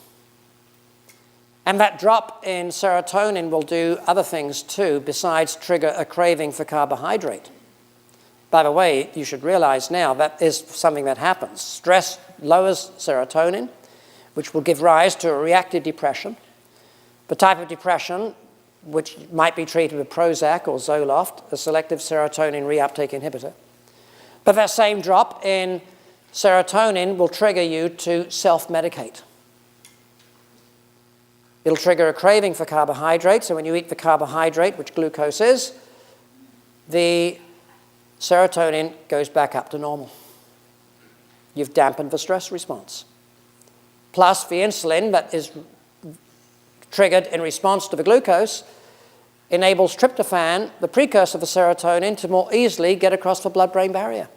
And that drop in serotonin will do other things too, besides trigger a craving for carbohydrate. By the way, you should realize now that is something that happens. Stress lowers serotonin, which will give rise to a reactive depression. The type of depression which might be treated with Prozac or Zoloft, a selective serotonin reuptake inhibitor. But that same drop in serotonin will trigger you to self-medicate. It'll trigger a craving for carbohydrates, and when you eat the carbohydrate, which glucose is, the serotonin goes back up to normal. You've dampened the stress response. Plus, the insulin that is triggered in response to the glucose enables tryptophan, the precursor for serotonin, to more easily get across the blood-brain barrier.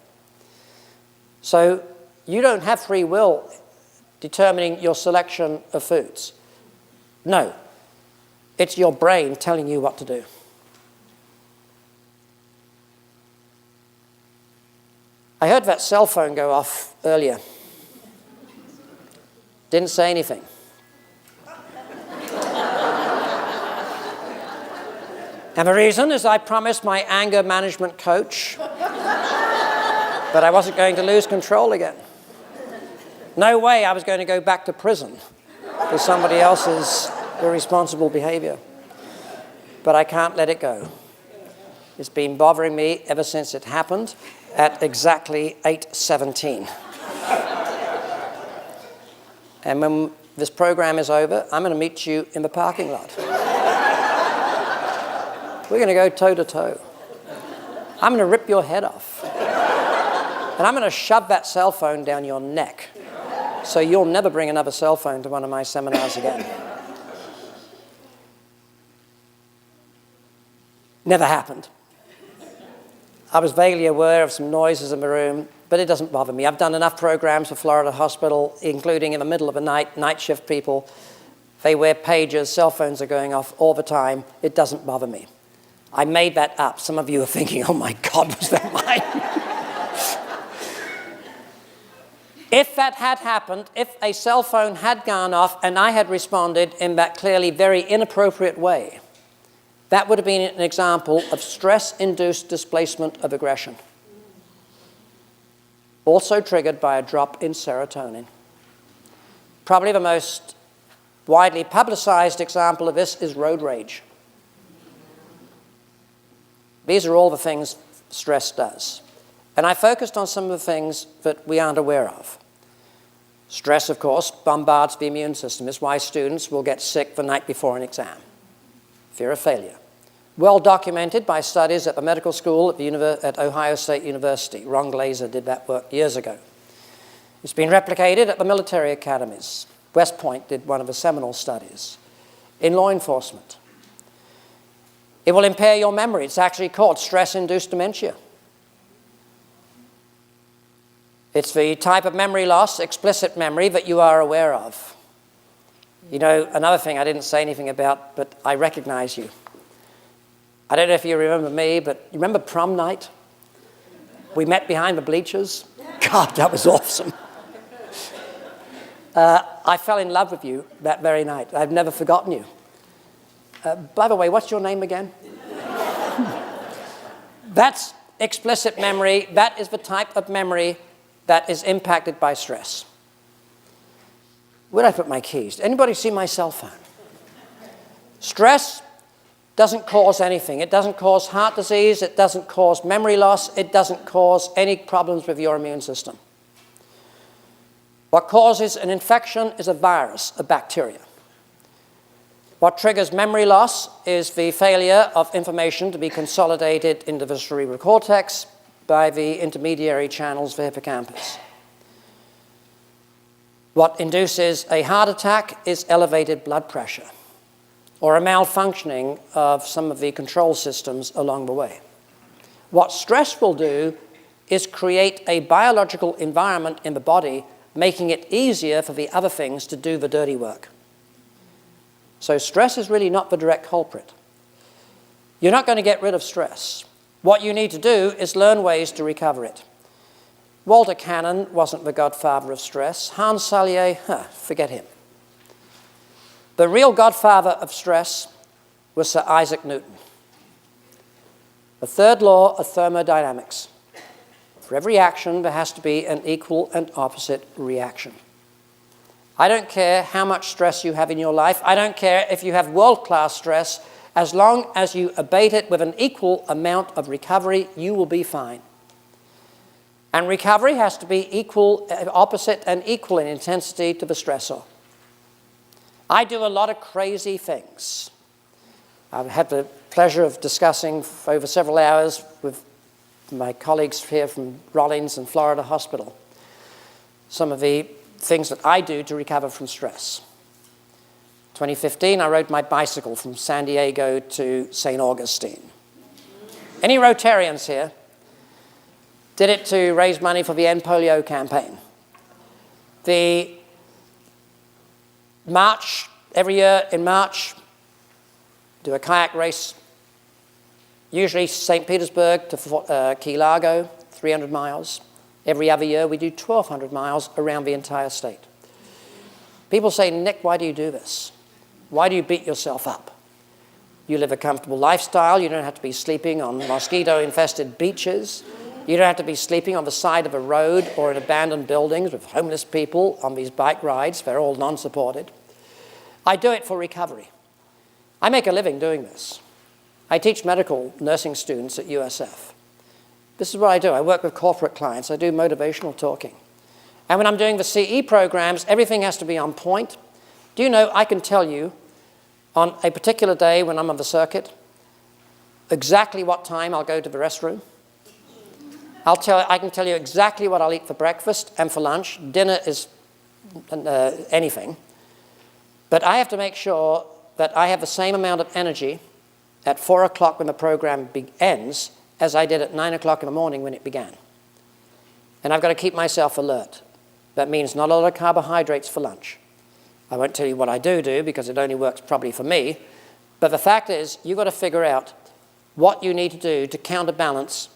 So you don't have free will determining your selection of foods. No, it's your brain telling you what to do. I heard that cell phone go off earlier. Didn't say anything. And the reason is I promised my anger management coach that I wasn't going to lose control again. No way I was going to go back to prison for somebody else's irresponsible behavior. But I can't let it go. It's been bothering me ever since it happened at exactly 8:17. And when this program is over, I'm going to meet you in the parking lot. We're going to go toe-to-toe. I'm going to rip your head off. And I'm going to shove that cell phone down your neck so you'll never bring another cell phone to one of my seminars again. Never happened. I was vaguely aware of some noises in the room, but it doesn't bother me. I've done enough programs for Florida Hospital, including in the middle of the night shift people. They wear pagers, cell phones are going off all the time. It doesn't bother me. I made that up. Some of you are thinking, oh my God, was that mine? If that had happened, if a cell phone had gone off and I had responded in that clearly very inappropriate way, that would have been an example of stress-induced displacement of aggression, also triggered by a drop in serotonin. Probably the most widely publicized example of this is road rage. These are all the things stress does. And I focused on some of the things that we aren't aware of. Stress, of course, bombards the immune system. It's why students will get sick the night before an exam. Fear of failure. Well documented by studies at the medical school at Ohio State University. Ron Glaser did that work years ago. It's been replicated at the military academies. West Point did one of the seminal studies. In law enforcement. It will impair your memory. It's actually called stress-induced dementia. It's the type of memory loss, explicit memory, that you are aware of. You know, another thing I didn't say anything about, but I recognize you. I don't know if you remember me, but you remember prom night? We met behind the bleachers. God, that was awesome. I fell in love with you that very night. I've never forgotten you. By the way, what's your name again? That's explicit memory. That is the type of memory that is impacted by stress. Where did I put my keys? Anybody see my cell phone? Stress doesn't cause anything. It doesn't cause heart disease. It doesn't cause memory loss. It doesn't cause any problems with your immune system. What causes an infection is a virus, a bacteria. What triggers memory loss is the failure of information to be consolidated in the cerebral cortex by the intermediary channels of the hippocampus. What induces a heart attack is elevated blood pressure or a malfunctioning of some of the control systems along the way. What stress will do is create a biological environment in the body, making it easier for the other things to do the dirty work. So stress is really not the direct culprit. You're not going to get rid of stress. What you need to do is learn ways to recover it. Walter Cannon wasn't the godfather of stress. Hans Selye, forget him. The real godfather of stress was Sir Isaac Newton. The third law of thermodynamics. For every action, there has to be an equal and opposite reaction. I don't care how much stress you have in your life. I don't care if you have world-class stress. As long as you abate it with an equal amount of recovery, you will be fine. And recovery has to be equal, opposite and equal in intensity to the stressor. I do a lot of crazy things. I've had the pleasure of discussing for over several hours with my colleagues here from Rollins and Florida Hospital some of the things that I do to recover from stress. 2015, I rode my bicycle from San Diego to St. Augustine. Any Rotarians here? Did it to raise money for the End Polio campaign. The March, every year in March, do a kayak race, usually St. Petersburg to Key Largo, 300 miles. Every other year, we do 1,200 miles around the entire state. People say, Nick, why do you do this? Why do you beat yourself up? You live a comfortable lifestyle. You don't have to be sleeping on mosquito-infested beaches. You don't have to be sleeping on the side of a road or in abandoned buildings with homeless people on these bike rides. They're all non-supported. I do it for recovery. I make a living doing this. I teach medical nursing students at USF. This is what I do. I work with corporate clients. I do motivational talking. And when I'm doing the CE programs, everything has to be on point. Do you know, I can tell you on a particular day when I'm on the circuit exactly what time I'll go to the restroom. I can tell you exactly what I'll eat for breakfast and for lunch. Dinner is anything. But I have to make sure that I have the same amount of energy at 4 o'clock when the program ends as I did at 9 o'clock in the morning when it began. And I've got to keep myself alert. That means not a lot of carbohydrates for lunch. I won't tell you what I do because it only works probably for me. But the fact is, you've got to figure out what you need to do to counterbalance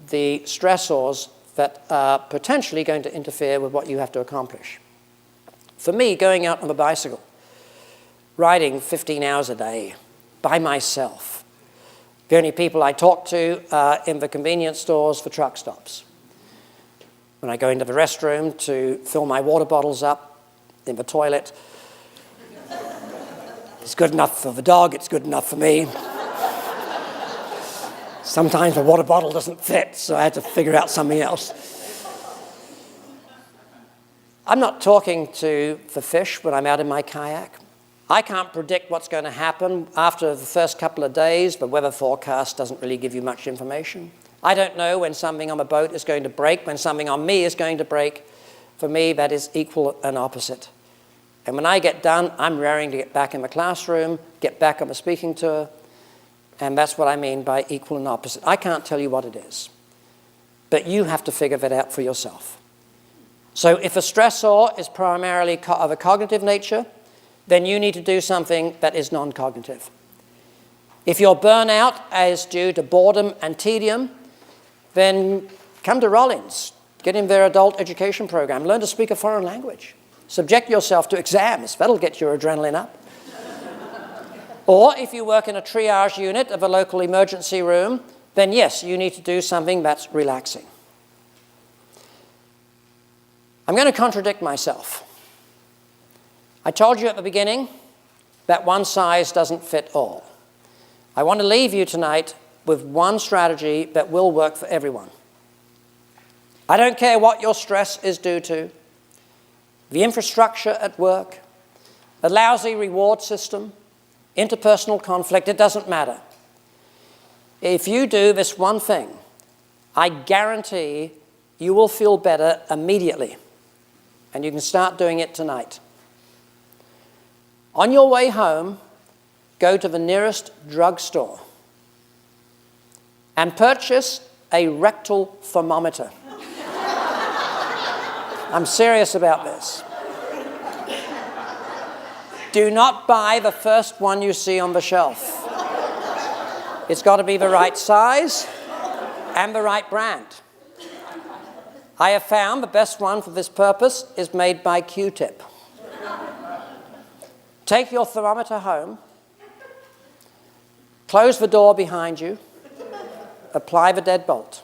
the stressors that are potentially going to interfere with what you have to accomplish. For me, going out on the bicycle, riding 15 hours a day by myself, the only people I talk to are in the convenience stores for truck stops. When I go into the restroom to fill my water bottles up in the toilet, It's good enough for the dog, it's good enough for me. Sometimes the water bottle doesn't fit, so I had to figure out something else. I'm not talking to the fish when I'm out in my kayak. I can't predict what's going to happen after the first couple of days. The weather forecast doesn't really give you much information. I don't know when something on a boat is going to break, when something on me is going to break. For me, that is equal and opposite. And when I get done, I'm raring to get back in the classroom, get back on the speaking tour, and that's what I mean by equal and opposite. I can't tell you what it is, but you have to figure that out for yourself. So if a stressor is primarily of a cognitive nature, then you need to do something that is non-cognitive. If your burnout is due to boredom and tedium, then come to Rollins, get in their adult education program, learn to speak a foreign language, subject yourself to exams, that'll get your adrenaline up. Or if you work in a triage unit of a local emergency room, then yes, you need to do something that's relaxing. I'm going to contradict myself. I told you at the beginning that one size doesn't fit all. I want to leave you tonight with one strategy that will work for everyone. I don't care what your stress is due to, the infrastructure at work, a lousy reward system, interpersonal conflict, it doesn't matter. If you do this one thing, I guarantee you will feel better immediately. And you can start doing it tonight. On your way home, go to the nearest drugstore and purchase a rectal thermometer. I'm serious about this. Do not buy the first one you see on the shelf. It's got to be the right size and the right brand. I have found the best one for this purpose is made by Q-tip. Take your thermometer home, close the door behind you, apply the deadbolt,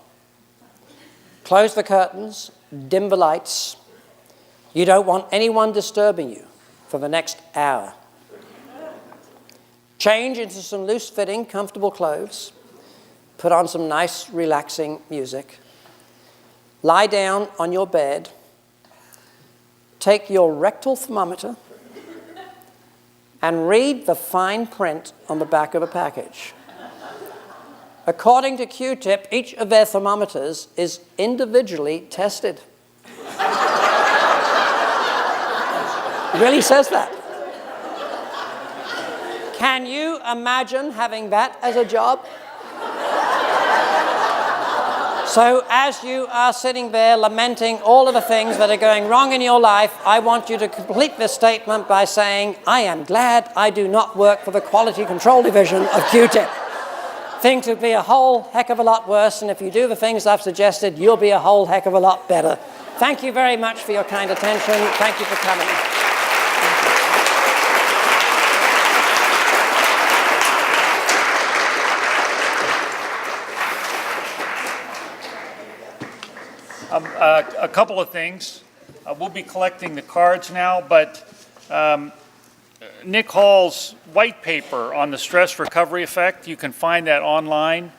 close the curtains, dim the lights. You don't want anyone disturbing you for the next hour. Change into some loose-fitting, comfortable clothes, put on some nice, relaxing music. Lie down on your bed, take your rectal thermometer, and read the fine print on the back of a package. According to Q-tip, each of their thermometers is individually tested. It really says that. Can you imagine having that as a job? So as you are sitting there lamenting all of the things that are going wrong in your life, I want you to complete this statement by saying, I am glad I do not work for the quality control division of Q-tip. Things would be a whole heck of a lot worse, and if you do the things I've suggested, you'll be a whole heck of a lot better. Thank you very much for your kind attention. Thank you for coming. A couple of things. We'll be collecting the cards now, but Nick Hall's white paper on the stress recovery effect, you can find that online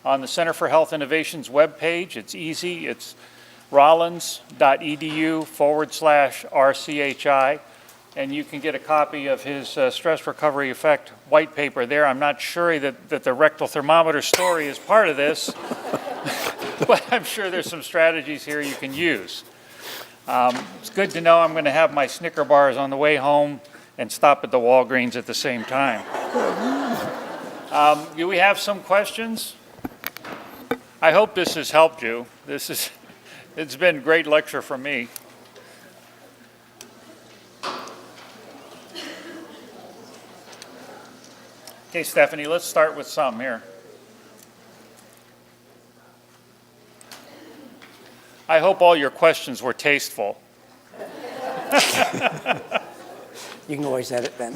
on the Center for Health Innovation's webpage. It's easy. It's rollins.edu/RCHI, and you can get a copy of his stress recovery effect white paper there. I'm not sure that the rectal thermometer story is part of this, but I'm sure there's some strategies here you can use. It's good to know I'm going to have my Snicker bars on the way home and stop at the Walgreens at the same time. Do we have some questions? I hope this has helped you. It's been a great lecture for me. Okay, Stephanie, let's start with some here. I hope all your questions were tasteful. You can always edit them.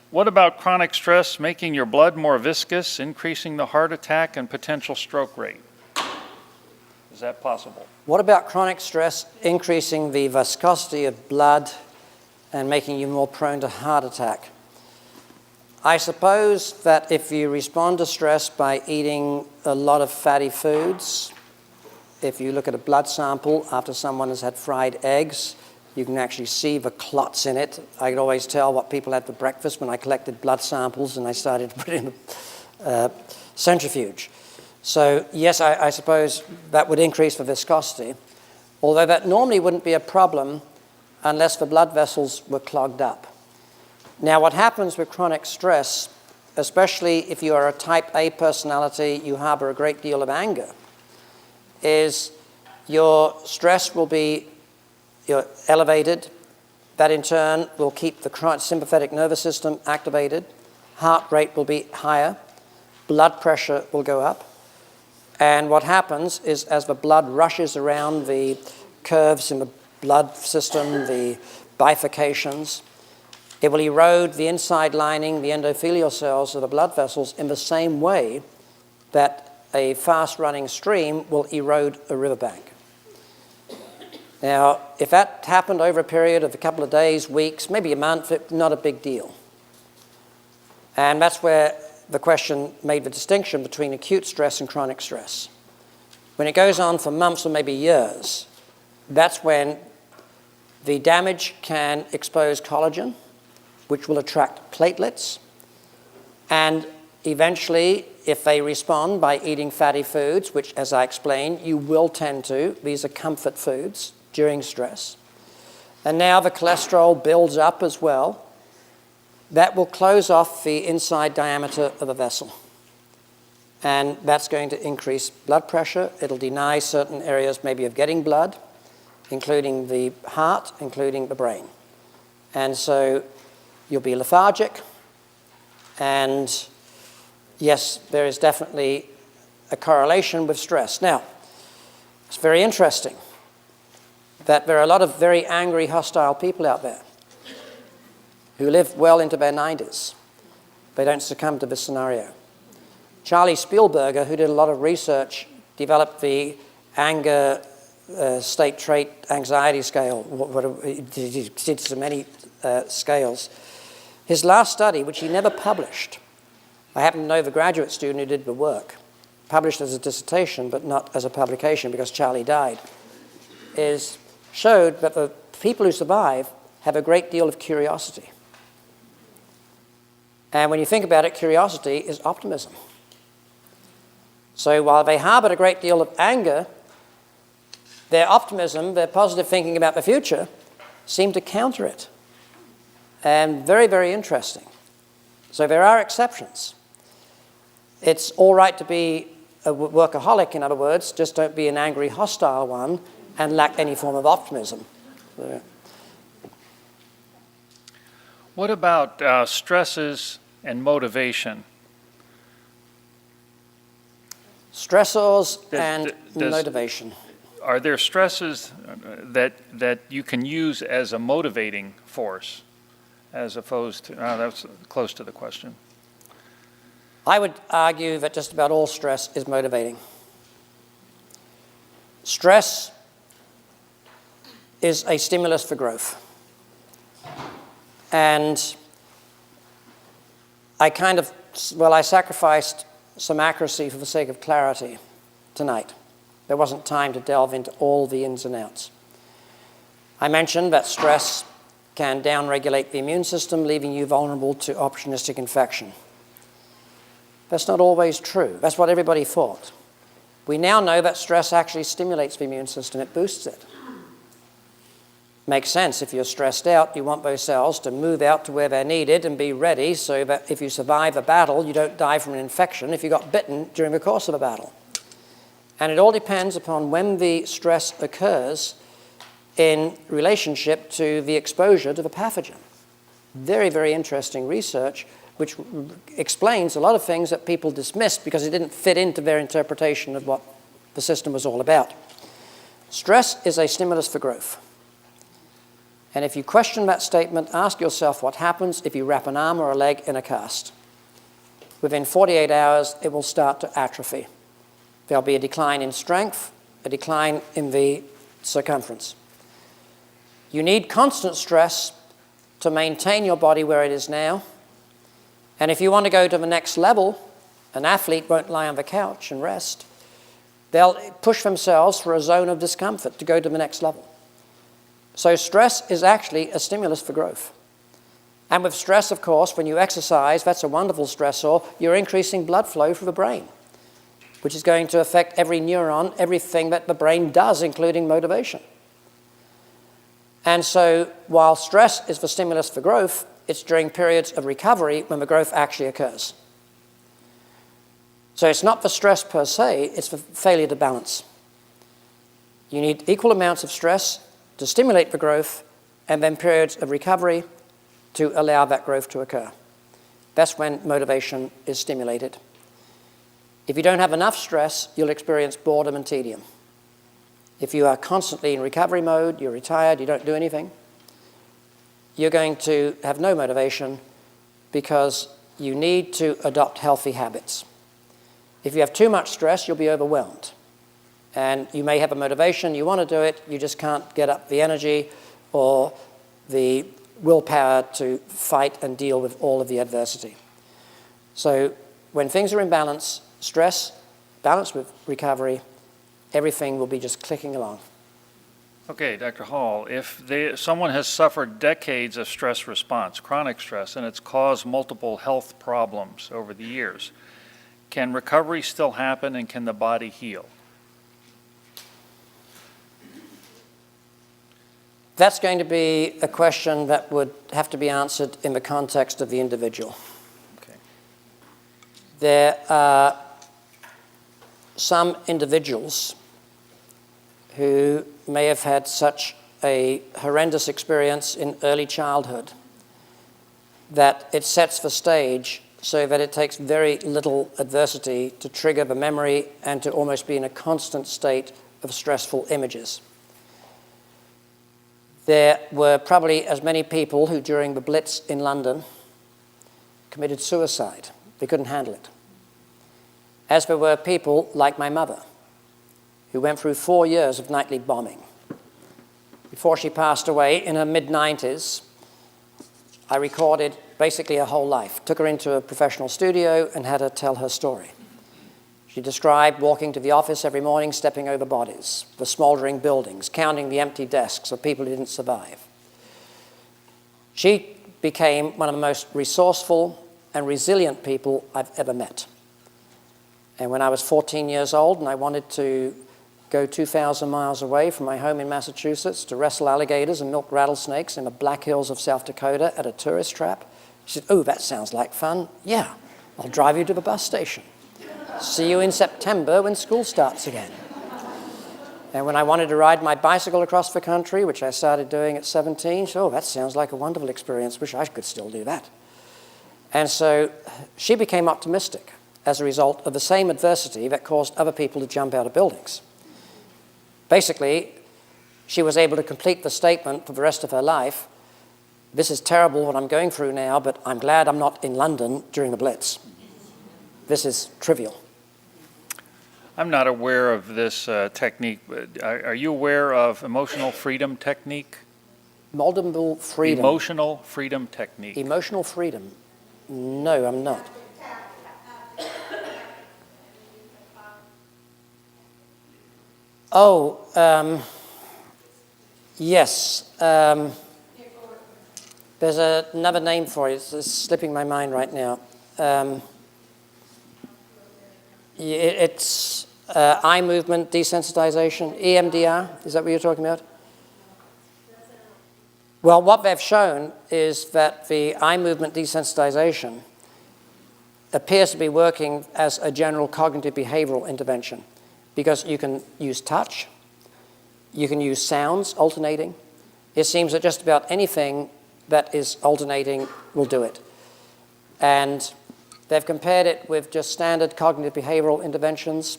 What about chronic stress making your blood more viscous, increasing the heart attack and potential stroke rate? Is that possible? What about chronic stress increasing the viscosity of blood and making you more prone to heart attack? I suppose that if you respond to stress by eating a lot of fatty foods, if you look at a blood sample after someone has had fried eggs, you can actually see the clots in it. I could always tell what people had for breakfast when I collected blood samples and I started to put in a centrifuge. So yes, I suppose that would increase the viscosity, although that normally wouldn't be a problem unless the blood vessels were clogged up. Now, what happens with chronic stress, especially if you are a type A personality, you harbor a great deal of anger, is your stress will be elevated. That in turn will keep the sympathetic nervous system activated. Heart rate will be higher. Blood pressure will go up. And what happens is as the blood rushes around the curves in the blood system, the bifurcations, it will erode the inside lining, the endothelial cells of the blood vessels in the same way that a fast-running stream will erode a riverbank. Now, if that happened over a period of a couple of days, weeks, maybe a month, it's not a big deal. And that's where the question made the distinction between acute stress and chronic stress. When it goes on for months or maybe years, that's when the damage can expose collagen, which will attract platelets, and eventually, if they respond by eating fatty foods, which, as I explained, you will tend to, these are comfort foods during stress, and now the cholesterol builds up as well, that will close off the inside diameter of a vessel. And that's going to increase blood pressure. It'll deny certain areas maybe of getting blood, including the heart, including the brain. And so you'll be lethargic. And yes, there is definitely a correlation with stress. Now, it's very interesting that there are a lot of very angry, hostile people out there who live well into their 90s. They don't succumb to this scenario. Charlie Spielberger, who did a lot of research, developed the anger state trait anxiety scale. He did so many scales. His last study, which he never published, I happen to know the graduate student who did the work, published as a dissertation but not as a publication because Charlie died, showed that the people who survive have a great deal of curiosity. And when you think about it, curiosity is optimism. So while they harbored a great deal of anger, their optimism, their positive thinking about the future, seemed to counter it. And very, very interesting. So there are exceptions. It's all right to be a workaholic, in other words, just don't be an angry, hostile one and lack any form of optimism. So, what about stresses and motivation? Stressors and motivation. Are there stresses that you can use as a motivating force, as opposed to, that's close to the question. I would argue that just about all stress is motivating. Stress is a stimulus for growth. And I sacrificed some accuracy for the sake of clarity tonight. There wasn't time to delve into all the ins and outs. I mentioned that stress can downregulate the immune system, leaving you vulnerable to opportunistic infection. That's not always true. That's what everybody thought. We now know that stress actually stimulates the immune system. It boosts it. Makes sense. If you're stressed out, you want those cells to move out to where they're needed and be ready so that if you survive a battle, you don't die from an infection if you got bitten during the course of a battle. And it all depends upon when the stress occurs in relationship to the exposure to the pathogen. Very, very interesting research which explains a lot of things that people dismissed because it didn't fit into their interpretation of what the system was all about. Stress is a stimulus for growth. And if you question that statement, ask yourself what happens if you wrap an arm or a leg in a cast. Within 48 hours, it will start to atrophy. There'll be a decline in strength, a decline in the circumference. You need constant stress to maintain your body where it is now. And if you want to go to the next level, an athlete won't lie on the couch and rest. They'll push themselves for a zone of discomfort to go to the next level. So stress is actually a stimulus for growth. And with stress, of course, when you exercise, that's a wonderful stressor, you're increasing blood flow through the brain, which is going to affect every neuron, everything that the brain does, including motivation. And so while stress is the stimulus for growth, it's during periods of recovery when the growth actually occurs. So it's not the stress per se, it's the failure to balance. You need equal amounts of stress to stimulate the growth, and then periods of recovery to allow that growth to occur. That's when motivation is stimulated. If you don't have enough stress, you'll experience boredom and tedium. If you are constantly in recovery mode, you're retired, you don't do anything, you're going to have no motivation because you need to adopt healthy habits. If you have too much stress, you'll be overwhelmed. And you may have a motivation, you want to do it, you just can't get up the energy or the willpower to fight and deal with all of the adversity. So when things are in balance, stress, balanced with recovery, everything will be just clicking along. Okay, Dr. Hall, if someone has suffered decades of stress response, chronic stress, and it's caused multiple health problems over the years, can recovery still happen and can the body heal? That's going to be a question that would have to be answered in the context of the individual. Okay. There are some individuals who may have had such a horrendous experience in early childhood that it sets the stage so that it takes very little adversity to trigger the memory and to almost be in a constant state of stressful images. There were probably as many people who, during the Blitz in London, committed suicide. They couldn't handle it. As there were people like my mother, who went through 4 years of nightly bombing. Before she passed away in her mid-90s, I recorded basically her whole life, took her into a professional studio and had her tell her story. She described walking to the office every morning, stepping over bodies, the smoldering buildings, counting the empty desks of people who didn't survive. She became one of the most resourceful and resilient people I've ever met. And when I was 14 years old and I wanted to go 2,000 miles away from my home in Massachusetts to wrestle alligators and milk rattlesnakes in the Black Hills of South Dakota at a tourist trap, she said, "Oh, that sounds like fun. Yeah, I'll drive you to the bus station. See you in September when school starts again." And when I wanted to ride my bicycle across the country, which I started doing at 17, she said, "Oh, that sounds like a wonderful experience. Wish I could still do that." And so she became optimistic as a result of the same adversity that caused other people to jump out of buildings. Basically, she was able to complete the statement for the rest of her life, "This is terrible what I'm going through now, but I'm glad I'm not in London during the Blitz. This is trivial." I'm not aware of this technique, but are you aware of emotional freedom technique? Multiple freedom. Emotional freedom technique. Emotional freedom. No, I'm not. Oh, yes. There's another name for it. It's slipping my mind right now. It's eye movement desensitization, EMDR. Is that what you're talking about? Well, what they've shown is that the eye movement desensitization appears to be working as a general cognitive behavioral intervention because you can use touch, you can use sounds alternating. It seems that just about anything that is alternating will do it. And they've compared it with just standard cognitive behavioral interventions.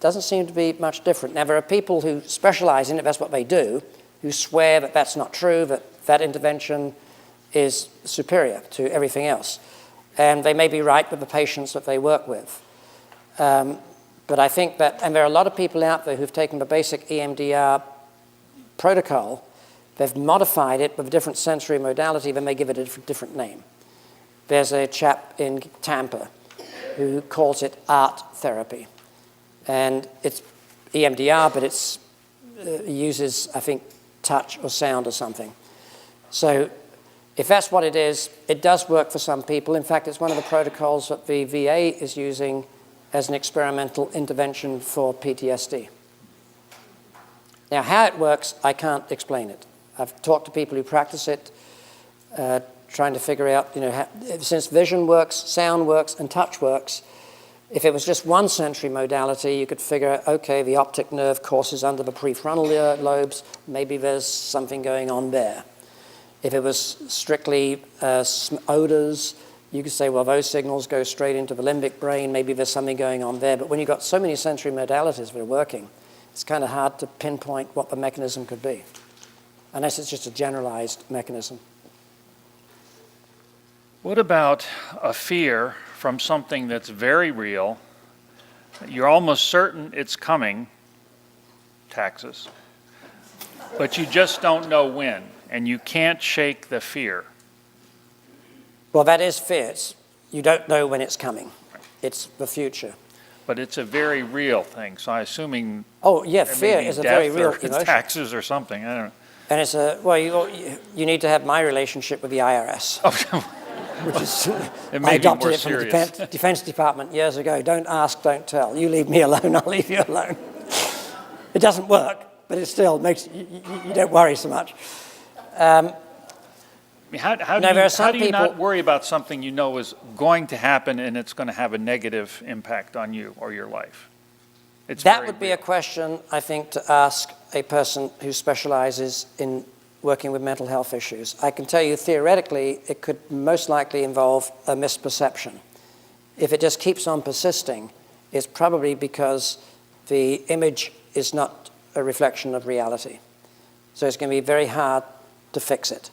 Doesn't seem to be much different. Now, there are people who specialize in it, that's what they do, who swear that that's not true, that that intervention is superior to everything else. And they may be right with the patients that they work with. But I think that, and there are a lot of people out there who've taken the basic EMDR protocol, they've modified it with a different sensory modality, then they give it a different name. There's a chap in Tampa who calls it art therapy. And it's EMDR, but it uses, I think, touch or sound or something. So if that's what it is, it does work for some people. In fact, it's one of the protocols that the VA is using as an experimental intervention for PTSD. Now, how it works, I can't explain it. I've talked to people who practice it, trying to figure out, since vision works, sound works, and touch works, if it was just one sensory modality, you could figure out, okay, the optic nerve courses under the prefrontal lobes, maybe there's something going on there. If it was strictly odors, you could say, well, those signals go straight into the limbic brain, maybe there's something going on there. But when you've got so many sensory modalities that are working, it's kind of hard to pinpoint what the mechanism could be, unless it's just a generalized mechanism. What about a fear from something that's very real? You're almost certain it's coming, taxes, but you just don't know when, and you can't shake the fear. Well, that is fear. You don't know when it's coming. It's the future. But it's a very real thing, so I'm assuming. Oh, yeah, fear is a very real emotion. Taxes or something, I don't know. And it's you need to have my relationship with the IRS. Which is, I adopted it from the Defense Department years ago. Don't ask, don't tell. You leave me alone, I'll leave you alone. It doesn't work, but it still makes you don't worry so much. How do you not worry about something you know is going to happen and it's going to have a negative impact on you or your life? That would be a question, I think, to ask a person who specializes in working with mental health issues. I can tell you theoretically it could most likely involve a misperception. If it just keeps on persisting, it's probably because the image is not a reflection of reality. So it's going to be very hard to fix it.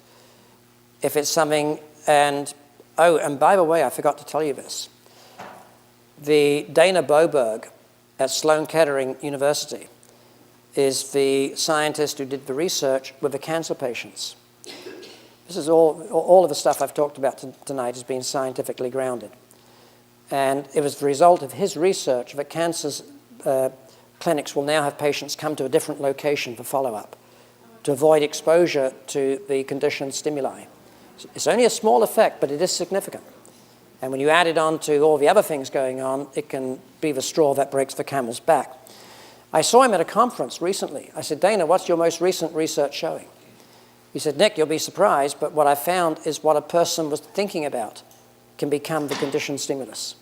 If it's something, and by the way, I forgot to tell you this. The Dana Boberg at Sloan Kettering University is the scientist who did the research with the cancer patients. This is all of the stuff I've talked about tonight has been scientifically grounded. And it was the result of his research that cancer clinics will now have patients come to a different location for follow-up to avoid exposure to the conditioned stimuli. It's only a small effect, but it is significant. And when you add it on to all the other things going on, it can be the straw that breaks the camel's back. I saw him at a conference recently. I said, Dana, what's your most recent research showing? He said, Nick, you'll be surprised, but what I found is what a person was thinking about can become the conditioned stimulus.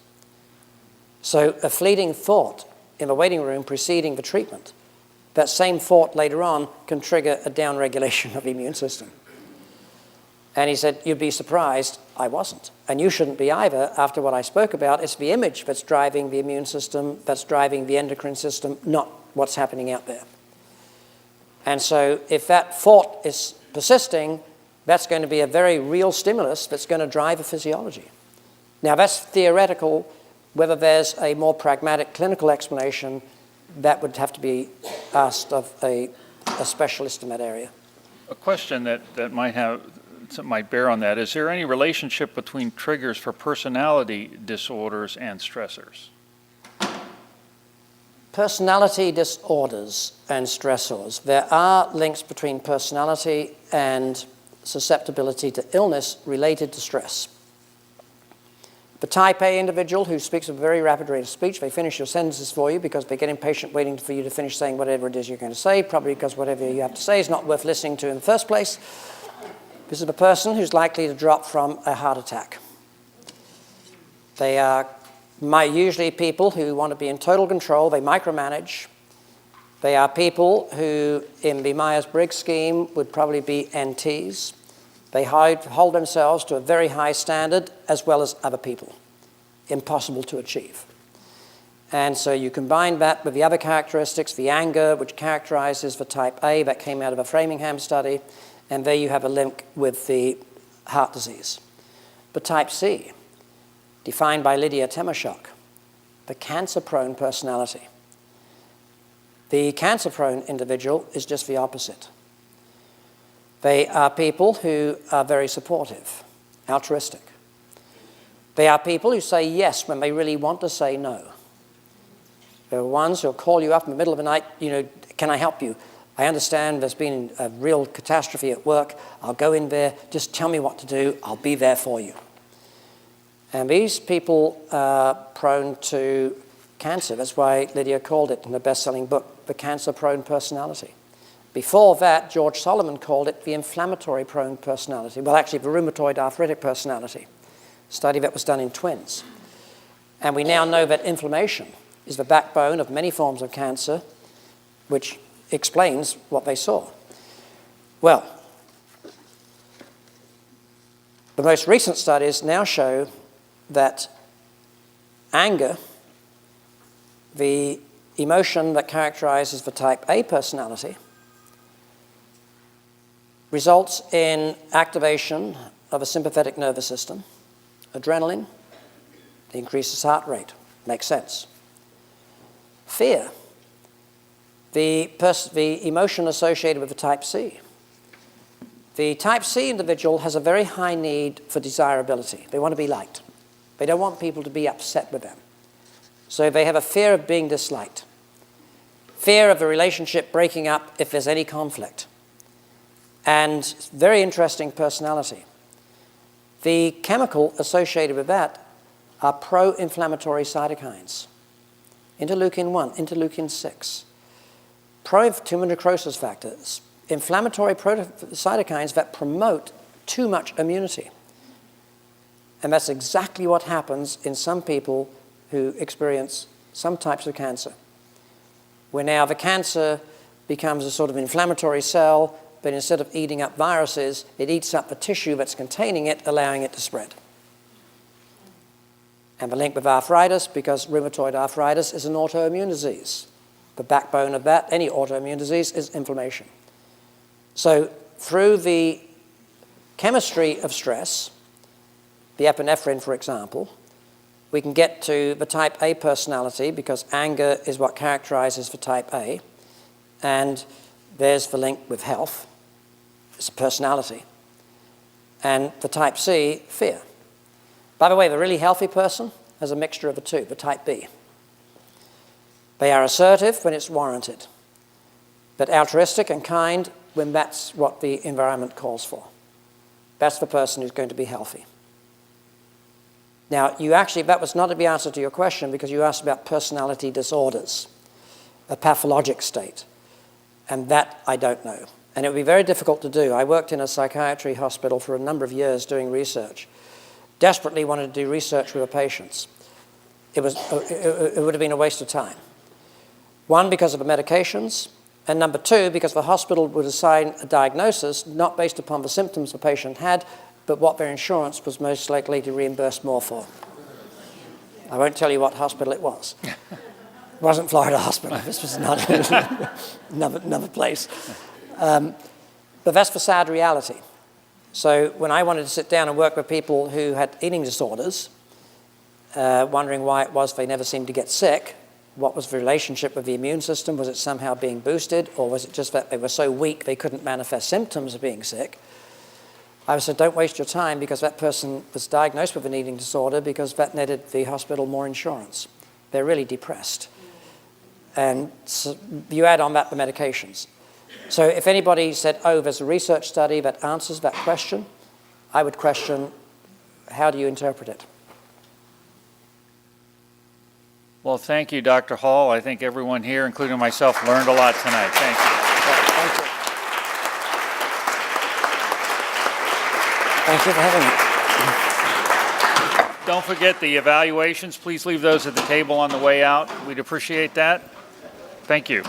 So a fleeting thought in the waiting room preceding the treatment, that same thought later on can trigger a downregulation of the immune system. And he said, you'd be surprised. I wasn't. And you shouldn't be either after what I spoke about. It's the image that's driving the immune system, that's driving the endocrine system, not what's happening out there. And so if that thought is persisting, that's going to be a very real stimulus that's going to drive a physiology. Now, that's theoretical. Whether there's a more pragmatic clinical explanation, that would have to be asked of a specialist in that area. A question that might bear on that, is there any relationship between triggers for personality disorders and stressors? Personality disorders and stressors. There are links between personality and susceptibility to illness related to stress. The type A individual who speaks a very rapid rate of speech, they finish your sentences for you because they get impatient waiting for you to finish saying whatever it is you're going to say, probably because whatever you have to say is not worth listening to in the first place. This is a person who's likely to drop from a heart attack. They are usually people who want to be in total control. They micromanage. They are people who, in the Myers-Briggs scheme, would probably be NTs. They hold themselves to a very high standard as well as other people. Impossible to achieve. And so you combine that with the other characteristics, the anger, which characterizes the type A that came out of a Framingham study, and there you have a link with the heart disease. But type C, defined by Lydia Temoshok, the cancer-prone personality. The cancer-prone individual is just the opposite. They are people who are very supportive, altruistic. They are people who say yes when they really want to say no. They're ones who'll call you up in the middle of the night, can I help you? I understand there's been a real catastrophe at work. I'll go in there, just tell me what to do, I'll be there for you. And these people are prone to cancer. That's why Lydia called it in the best-selling book, The Cancer-Prone Personality. Before that, George Solomon called it the inflammatory-prone personality. Well, actually, the rheumatoid arthritic personality, a study that was done in twins. And we now know that inflammation is the backbone of many forms of cancer, which explains what they saw. Well, the most recent studies now show that anger, the emotion that characterizes the type A personality, results in activation of a sympathetic nervous system, adrenaline, increases heart rate. Makes sense. Fear, the emotion associated with the type C. The type C individual has a very high need for desirability. They want to be liked. They don't want people to be upset with them. So they have a fear of being disliked, fear of the relationship breaking up if there's any conflict. And very interesting personality. The chemical associated with that are pro-inflammatory cytokines. Interleukin-1, interleukin-6. Pro-tumor necrosis factors, inflammatory cytokines that promote too much immunity. And that's exactly what happens in some people who experience some types of cancer, where now the cancer becomes a sort of inflammatory cell, but instead of eating up viruses, it eats up the tissue that's containing it, allowing it to spread. And the link with arthritis, because rheumatoid arthritis is an autoimmune disease. The backbone of that, any autoimmune disease, is inflammation. So through the chemistry of stress, the epinephrine, for example, we can get to the type A personality because anger is what characterizes the type A. And there's the link with health. It's a personality. And the type C, fear. By the way, the really healthy person has a mixture of the two, the type B. They are assertive when it's warranted, but altruistic and kind when that's what the environment calls for. That's the person who's going to be healthy. Now, that was not the answer to your question because you asked about personality disorders, a pathologic state. And that I don't know. And it would be very difficult to do. I worked in a psychiatry hospital for a number of years doing research. Desperately wanted to do research with the patients. It would have been a waste of time. One, because of the medications, and number two, because the hospital would assign a diagnosis not based upon the symptoms the patient had, but what their insurance was most likely to reimburse more for. I won't tell you what hospital it was. It wasn't Florida Hospital. This was another place. But that's the sad reality. So when I wanted to sit down and work with people who had eating disorders, wondering why it was they never seemed to get sick, what was the relationship with the immune system? Was it somehow being boosted, or was it just that they were so weak they couldn't manifest symptoms of being sick? I said, don't waste your time because that person was diagnosed with an eating disorder because that netted the hospital more insurance. They're really depressed. And so you add on that the medications. So if anybody said, oh, there's a research study that answers that question, I would question, how do you interpret it? Well, thank you, Dr. Hall. I think everyone here, including myself, learned a lot tonight. Thank you. Thank you. Thank you for having me. Don't forget the evaluations. Please leave those at the table on the way out. We'd appreciate that. Thank you.